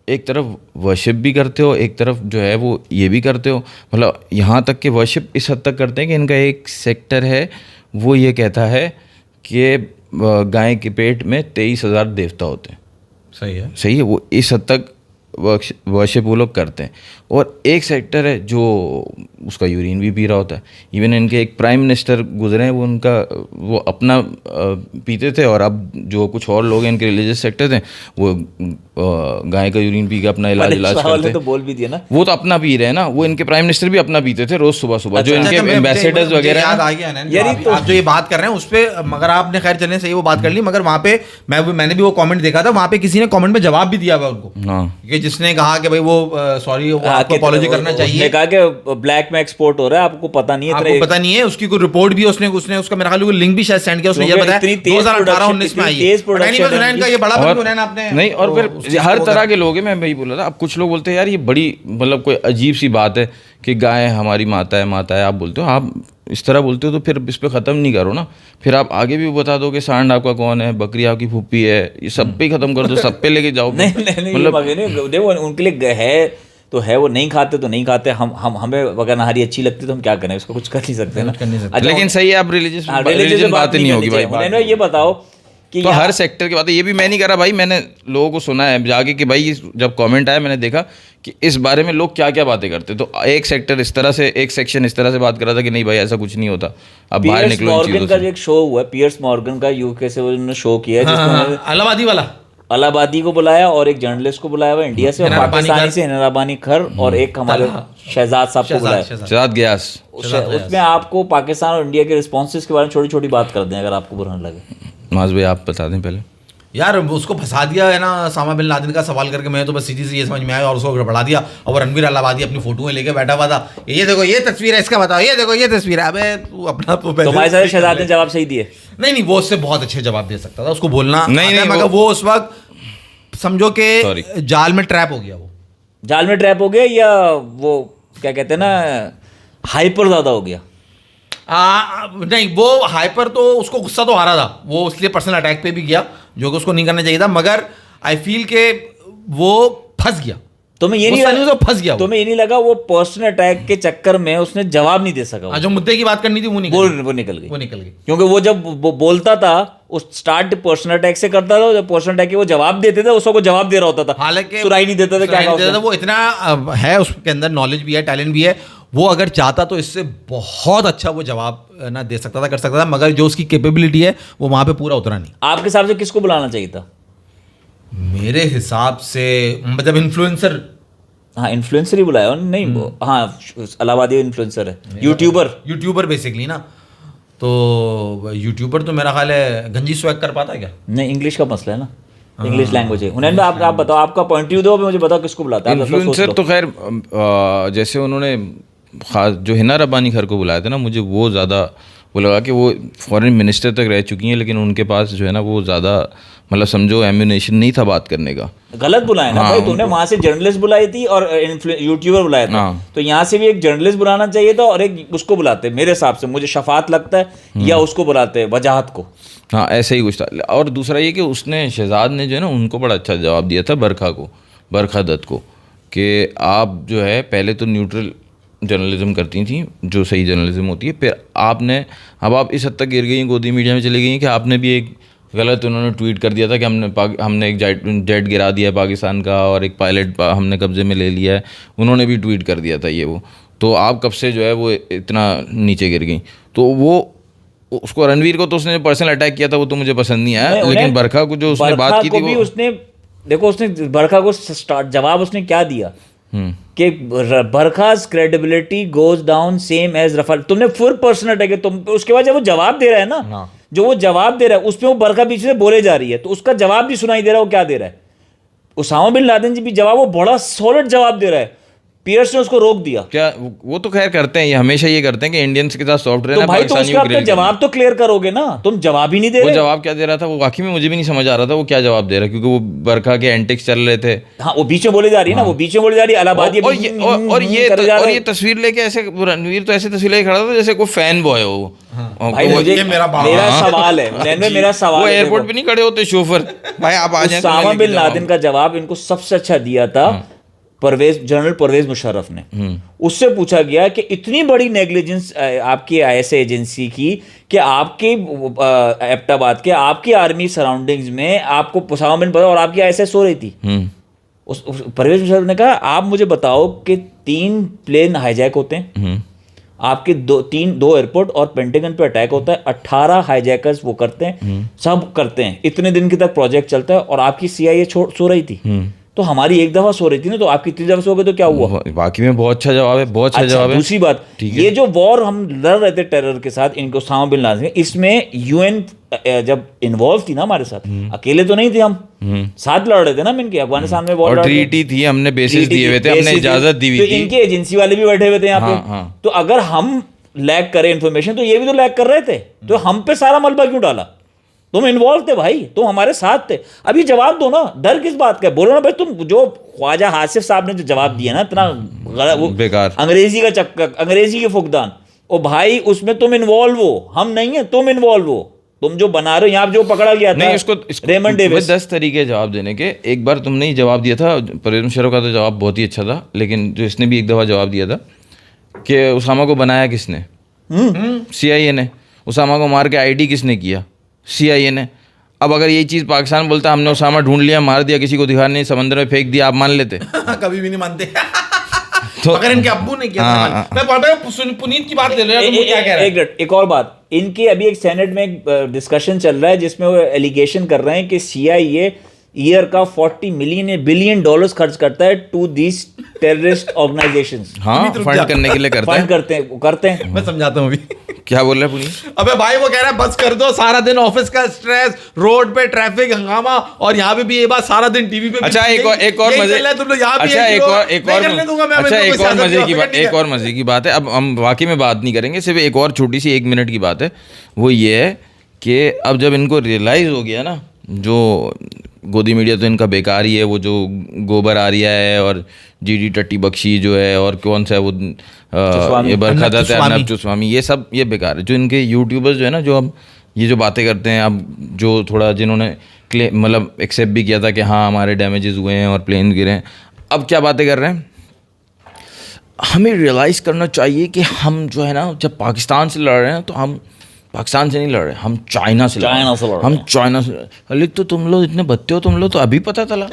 एक तरफ वर्शिप भी करते हो, एक तरफ जो है वो ये भी करते हो। मतलब यहाँ तक कि वर्शिप इस हद तक करते हैं कि इनका एक सेक्टर है वो ये कहता है कि गाय के पेट में 23,000 देवता होते हैं। सही है, वो इस हद तक वर्शिप वो लोग करते हैं। और एक सेक्टर है जो उसका यूरिन भी पी रहा होता है। इवन इनके एक प्राइम मिनिस्टर गुजरे हैं, वो अपना पीते थे, और अब जो कुछ और लोग हैं इनके रिलीजियस सेक्टर थे वो गाय का यूरिन पी के अपना इलाज करते हैं। तो बोल भी दिया ना, वो तो अपना पी रहे हैं ना, वो इनके प्राइम मिनिस्टर भी अपना पीते थे रोज सुबह सुबह। जो इनके एम्बेसडर्स वगैरह याद आ गया ना, आप जो ये बात कर रहे हैं उस पे, मगर आपने खैर चलने सही वो बात कर ली, मगर वहाँ पे मैंने भी वो कमेंट देखा था, वहाँ पे किसी ने कमेंट में जवाब भी दिया हुआ उनको, कि जिसने कहा कि भाई वो सॉरी आपको अपॉलॉजी करना चाहिए। उसने कहा कि ब्लैक में एक्सपोर्ट हो रहा है, आपको पता नहीं है, आपको पता नहीं है। उसकी कोई रिपोर्ट भी उसने उसका मेरा ख्याल लिंक भी शायद सेंड किया, उसने ये बताया 2018-19 में आई है। इनका ये बड़ा बंद आपने नहीं, और फिर हर तरह के लोग हैं। मैं वही बोल रहा था, अब कुछ लोग बोलते हैं यार ये बड़ी मतलब कोई अजीब सी बात है कि गाय हमारी माता है। आप बोलते हो, आप इस तरह बोलते हो तो फिर इस पे ख़त्म नहीं करो ना। फिर आप आगे भी बता दो कि सांड आपका कौन है, बकरी आपकी फूफी है, ये सब पे ख़त्म कर दो, सब पे लेके जाओ। मतलब देखो उनके लिए है तो है, वो नहीं खाते तो नहीं खाते। हमें अगर नहारी अच्छी लगती तो हम क्या करें, उसको कुछ कर नहीं सकते ना। लेकिन सही है, आप रिलीजियस बातें नहीं होगी भाई। ये बताओ कि तो हर सेक्टर की बात है, ये भी मैं नहीं कर रहा भाई, मैंने लोगों को सुना है जाके कि भाई जब कमेंट आया मैंने देखा कि इस बारे में लोग क्या क्या बातें करते। तो एक सेक्टर इस तरह से, एक सेक्शन इस तरह से बात कर रहा था कि नहीं भाई ऐसा कुछ नहीं होता, अब बाहर निकलो इन चीजों से। का जो एक शो हुआ पियर्स मॉर्गन का, यूके से उन्होंने शो किया है जिसमें अलाहाबादी वाला अलाहाबादी को बुलाया और एक जर्नलिस्ट को बुलाया हुआ इंडिया से, और पाकिस्तानी से हिनाराबानी खर, और एक हमारे शहजाद साहब को बुलाया, शहजाद गयास। उसमें आपको पाकिस्तान और इंडिया के रिस्पॉन्सेज के बारे में छोटी छोटी बात कर दें अगर आपको बुरा लगे। माज भाई आप बता दें पहले। यार उसको फंसा दिया है ना सामा बिन लादेन का सवाल करके, मैं तो बस सीधी सी ये समझ में आया और उसको बढ़ा दिया। और रणवीर अलाहाबादी अपनी फोटो लेके बैठा हुआ था, ये देखो ये तस्वीर है, इसका बताओ, ये देखो ये तस्वीर है। अबे तू अपना तुम्हारे साथ शहजाद ने जवाब सही दिए? नहीं, वो उससे बहुत अच्छे जवाब दे सकता था, उसको बोलना नहीं, मगर वो उस वक्त समझो कि जाल में ट्रैप हो गया। वो जाल में ट्रैप हो गया, या वो क्या कहते हैं ना हाइपर ज़्यादा हो गया? नहीं, वो हाइपर तो उसको गुस्सा तो आ रहा था, वो इसलिए पर्सनल अटैक पे भी गया जो कि उसको नहीं करना चाहिए था, मगर आई फील के वो फंस गया। तुम्हें ये नहीं लगा फंस गया? तुम्हें ये नहीं लगा वो पर्सनल अटैक के चक्कर में उसने जवाब नहीं दे सका? जो मुद्दे की बात करनी थी वो निकल गई। क्योंकि वो जब वो बोलता था उस स्टार्ट पर्सनल अटैक से करता था, जब पर्सनल अटैक के वो जवाब देते थे उसको जवाब दे रहा होता था, हालांकि सुराई नहीं देता था। क्या वो इतना है, उसके अंदर नॉलेज भी है, टैलेंट भी है। वो अगर चाहता तो इससे बहुत अच्छा वो जवाब ना दे सकता था, कर सकता था, मगर जो उसकी कैपेबिलिटी है वो वहां पे पूरा उतरा नहीं। आपके हिसाब से किसको बुलाना चाहिए था? मेरे हिसाब से मतलब इन्फ्लुएंसर। हाँ, इन्फ्लुएंसर ही बुलाया नहीं। हाँ, अलाहाबादी इन्फ्लुएंसर है, यूट्यूबर बेसिकली ना। तो यूट्यूबर तो मेरा ख्याल है गंजी स्वैग कर पाता है क्या? नहीं, इंग्लिश का मसला है ना, इंग्लिश लैंग्वेज है। उन्होंने आप बताओ, आपका पॉइंट व्यू दो, मुझे बताओ किसको बुलाता है इन्फ्लुएंसर। तो खैर जैसे उन्होंने खास जो हिना रब्बानी खर को बुलाया था ना, मुझे वो ज़्यादा वो लगा कि वो फॉरेन मिनिस्टर तक रह चुकी हैं, लेकिन उनके पास जो है ना वो ज़्यादा मतलब समझो एम्यूनेशन नहीं था बात करने का। गलत बुलाया ना भाई तुमने, वहां से जर्नलिस्ट बुलाई थी और यूट्यूबर बुलाया था, तो यहाँ से भी एक जर्नलिस्ट बुलाना चाहिए था और एक उसको बुलाते, मेरे हिसाब से मुझे शफात लगता है, या उसको बुलाते वजाहत को। हाँ ऐसे ही कुछ था। और दूसरा ये कि उसने शहजाद ने जो है ना उनको बड़ा अच्छा जवाब दिया था बरखा दत्त को, कि आप जो है पहले तो न्यूट्रल जर्नलिज्म करती थी जो सही जर्नलिज्म होती है, फिर आपने अब आप इस हद तक गिर गई गोदी मीडिया में चली गई कि आपने भी एक गलत उन्होंने ट्वीट कर दिया था कि हमने एक जेट गिरा दिया है पाकिस्तान का और एक पायलट हमने कब्जे में ले लिया है, उन्होंने भी ट्वीट कर दिया था ये वो। तो आप कब से जो है वो इतना नीचे गिर गई। तो वो उसको रणवीर को तो उसने पर्सनल अटैक किया था वो तो मुझे पसंद नहीं आया, लेकिन बरखा को जो उसने बात की थी वो उसने देखो, उसने बरखा को जवाब उसने क्या दिया कि Barkha's credibility goes down same as Rafale. तुमने फुल पर्सनल अटैक, तुम उसके बाद जब वो जवाब दे रहा है ना, जो वो जवाब दे रहा है उसमें वो बरखा बीच से बोले जा रही है, तो उसका जवाब भी सुनाई दे रहा है वो क्या दे रहा है। उसामा बिन लादेन जी भी जवाब, वो बड़ा सॉलिड जवाब दे रहा है, पियर्स ने उसको रोक दिया। क्या वो तो खैर करते हैं, ये हमेशा ये करते हैं कि इंडियंस के साथ सॉफ्ट रहना, तो भाई तो उसका अपना जवाब तो क्लियर करोगे ना, तुम जवाब ही नहीं दे रहे। वो जवाब क्या दे रहा था वो वाकई में मुझे भी नहीं समझ आ रहा था वो क्या जवाब दे रहा, क्योंकि वो बरखा के एंटिक्स चल रहे थे। हाँ वो बीच में बोले जा रही है ना, वो बीच में बोले जा रही है इलाहाबाद, और ये तस्वीर लेके ऐसे रणवीर तो ऐसे तस्वीर लेके खड़ा था जैसे कोई फैन बॉय हो। भाई मुझे मेरा सवाल है, मेरा सवाल, वो एयरपोर्ट पे नहीं खड़े होते शोफर, भाई आप आ जाए। उसामा बिन लादेन का जवाब इनको सबसे अच्छा दिया था जनरल परवेज मुशर्रफ ने। उससे पूछा गया कि इतनी बड़ी नेग्लिजेंस आपकी आईएसआई एजेंसी की कि आपके एबटाबाद के आपकी आर्मी सराउंडिंग्स में आपको उसामा बिन और आपकी आईएसआई सो रही थी। परवेज मुशर्रफ ने कहा आप मुझे बताओ कि 3 प्लेन हाईजैक होते हैं, आपके दो एयरपोर्ट और पेंटागन पे अटैक होता है, 18 हाईजैकर्स वो करते हैं, सब करते हैं, इतने दिन की तक प्रोजेक्ट चलता है और आपकी सीआईए सो रही थी। तो हमारी एक दफा सो रही थी ना, तो आपकी 3 दफा सो गए तो क्या हुआ। बाकी में बहुत अच्छा जवाब है, बहुत अच्छा जवाब है। दूसरी बात, ये जो वॉर हम लड़ रहे थे टेरर के साथ, इनको उसामा बिन लादेन, इसमें यूएन जब इन्वॉल्व थी ना हमारे साथ, अकेले तो नहीं थे हम, साथ लड़ रहे थे ना इनके अफगानिस्तान में वॉर, और ट्रीटी थी, हमने बेसिस दिए हुए थे, हमने इजाजत दी हुई थी, इनके एजेंसी वाले भी बैठे हुए थे यहाँ पे। तो अगर हम लैग करें इन्फॉर्मेशन, तो ये भी तो लैग कर रहे थे, तो हम पे सारा मलबा क्यों डाला। तुम इन्वॉल्व थे भाई, तुम हमारे साथ थे, अभी जवाब दो ना, डर किस बात का, बोलो ना भाई। तुम जो ख्वाजा हासिफ साहब ने जो जवाब दिया ना, इतना बेकार, अंग्रेजी का चक्कर, अंग्रेजी के फुकदान, ओ भाई उसमें तुम इन्वॉल्व हो, हम नहीं है, तुम इन्वॉल्व हो, तुम जो बना रहे हो। यहाँ जो पकड़ा गया था इसको रेमंड डेविस, 10 तरीके जवाब देने के। एक बार तुमने ही जवाब दिया था, परवेज मुशर्रफ का तो जवाब बहुत ही अच्छा था, लेकिन जो इसने भी एक दफा जवाब दिया था कि उसामा को बनाया किसने, CIA ने। उसामा को मार के ID किसने किया, CIA ने। अब अगर यही चीज़ पाकिस्तान बोलता हमने उसामा ढूंढ लिया, मार दिया, किसी को दिखा नहीं, समंदर में फेंक दिया, आप मान लेते? कभी भी नहीं मानते। तो अगर इनके अब्बू ने किया था, मैं पढ़ रहा हूं, पुनीत की बात ले रहे हैं, क्या कह रहे हैं। एक और बात, इनके अभी एक सेनेट में एक डिस्कशन चल रहा है जिसमें वो एलिगेशन कर रहे हैं कि CIA ईयर का 40 बिलियन डॉलर्स खर्च करता है टू दिस टेररिस्ट ऑर्गेनाइजेशंस। हाँ, फंड करने के लिए करते हैं। मैं समझाता हूँ अभी क्या बोल रहे हैं पुनीत। अबे भाई वो कह रहा है बस कर दो, सारा दिन ऑफिस का स्ट्रेस, रोड पे ट्रैफिक हंगामा, और यहाँ पे भी ये बात सारा दिन टीवी पे। अच्छा एक और मजे की बात है, अब हम वाकई में बात नहीं करेंगे, सिर्फ एक और छोटी सी 1 मिनट की बात है। वो ये है कि अब जब इनको रियलाइज हो गया ना, जो गोदी मीडिया तो इनका बेकार ही है, वो जो गोबर आर्या है और GD टट्टी बख्शी जो है, और कौन सा है वो ये बरखा दत्त है, अर्नब चुस्वामी, ये सब ये बेकार है। जो इनके यूट्यूबर्स जो है ना, जो अब ये जो बातें करते हैं, अब जो थोड़ा जिन्होंने मतलब एक्सेप्ट भी किया था कि हाँ हमारे डैमेजेस हुए हैं और प्लेन गिरे हैं, अब क्या बातें कर रहे हैं। हमें रियलाइज़ करना चाहिए कि हम जो है ना, जब पाकिस्तान से लड़ रहे हैं तो हम पाकिस्तान से नहीं लड़ रहे, हम चाइना से लड़ रहे हैं। हम चाइना से अली, तो तुम लोग इतने बत्ते हो, तुम लोग तो अभी पता चला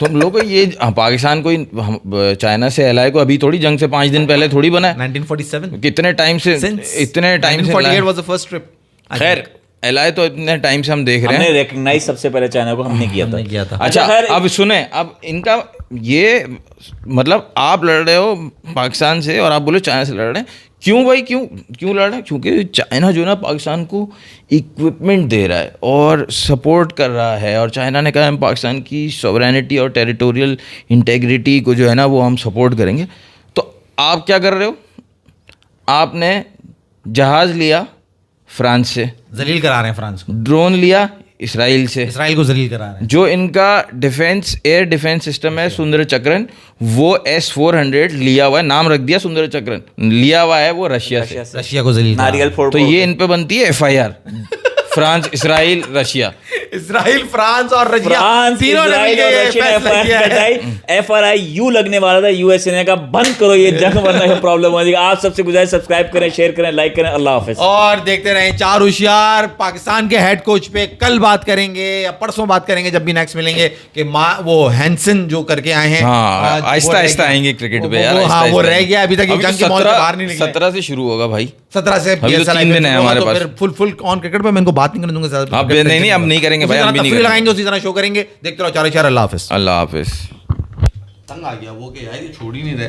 तुम लोग को ये पाकिस्तान को चाइना से एलआई को अभी थोड़ी, जंग से 5 दिन पहले थोड़ी बना है, 1947। कितने टाइम से, इतने टाइम से 1948 was the first trip। खैर एलआई तो इतने टाइम से हम देख रहे हैं, हमने रिकॉग्नाइज सबसे पहले चाइना को हमने किया था। अच्छा अब सुने, अब इनका ये मतलब आप लड़ रहे हो पाकिस्तान से और आप बोले चाइना से लड़ रहे हैं, क्यों भाई, क्यों लड़ रहे हैं? क्योंकि चाइना जो है ना पाकिस्तान को इक्विपमेंट दे रहा है और सपोर्ट कर रहा है, और चाइना ने कहा हम पाकिस्तान की सॉवरेनिटी और टेरिटोरियल इंटेग्रिटी को जो है ना वो हम सपोर्ट करेंगे। तो आप क्या कर रहे हो, आपने जहाज़ लिया फ्रांस से, जलील करा रहे हैं फ्रांस को, ड्रोन लिया इसराइल से, इसराइल को जलील करा रहे हैं। जो इनका डिफेंस एयर डिफेंस सिस्टम है सुंदर चक्रन, वो S-400 लिया हुआ है, नाम रख दिया सुंदर चक्रन, लिया हुआ है वो रशिया से। रशिया को जलील करा रहे नारियल फोड़ तो ये इन पे बनती है FIR, फ्रांस, इसराइल, रशिया। हैं। इसराइल, फ्रांस और रशिया फ्रांस, तीनों ने इजराइल मिलके और ये रशिया ने फैसला किया है। FRIU लगने वाला था, यूएसए ने कहा बंद करो ये जंग वरना ये प्रॉब्लम हो जाएगी। आप सबसे गुजारिश सब्सक्राइब करें, शेयर करें, लाइक करें। अल्लाह हाफिज। और देखते रहें चार होशियार। पाकिस्तान के हेड कोच पे कल बात करेंगे या परसों बात करेंगे, जब भी नेक्स्ट मिलेंगे, कि वो हैंसन जो करके आए हैं, हाँ, आहिस्ता आहिस्ता आएंगे क्रिकेट पे यार। हाँ, वो रह गया अभी तक, जंग के माहौल से बाहर नहीं निकले। 17 से शुरू होगा भाई, 17 से अभी तो 3 दिन है हमारे पास। फुल ऑन क्रिकेट पे मैं इनको बात नहीं करने दूंगा ज्यादा। अब नहीं, अब नहीं करेंगे भाई, हम भी नहीं करेंगे। लगाएंगे उसी तरह शो करेंगे। देखते रहो चारों चार। अल्लाह हाफिज। अल्लाह हाफिज। तंग आ गया वो, कि यार ये छोड़ ही नहीं रहे।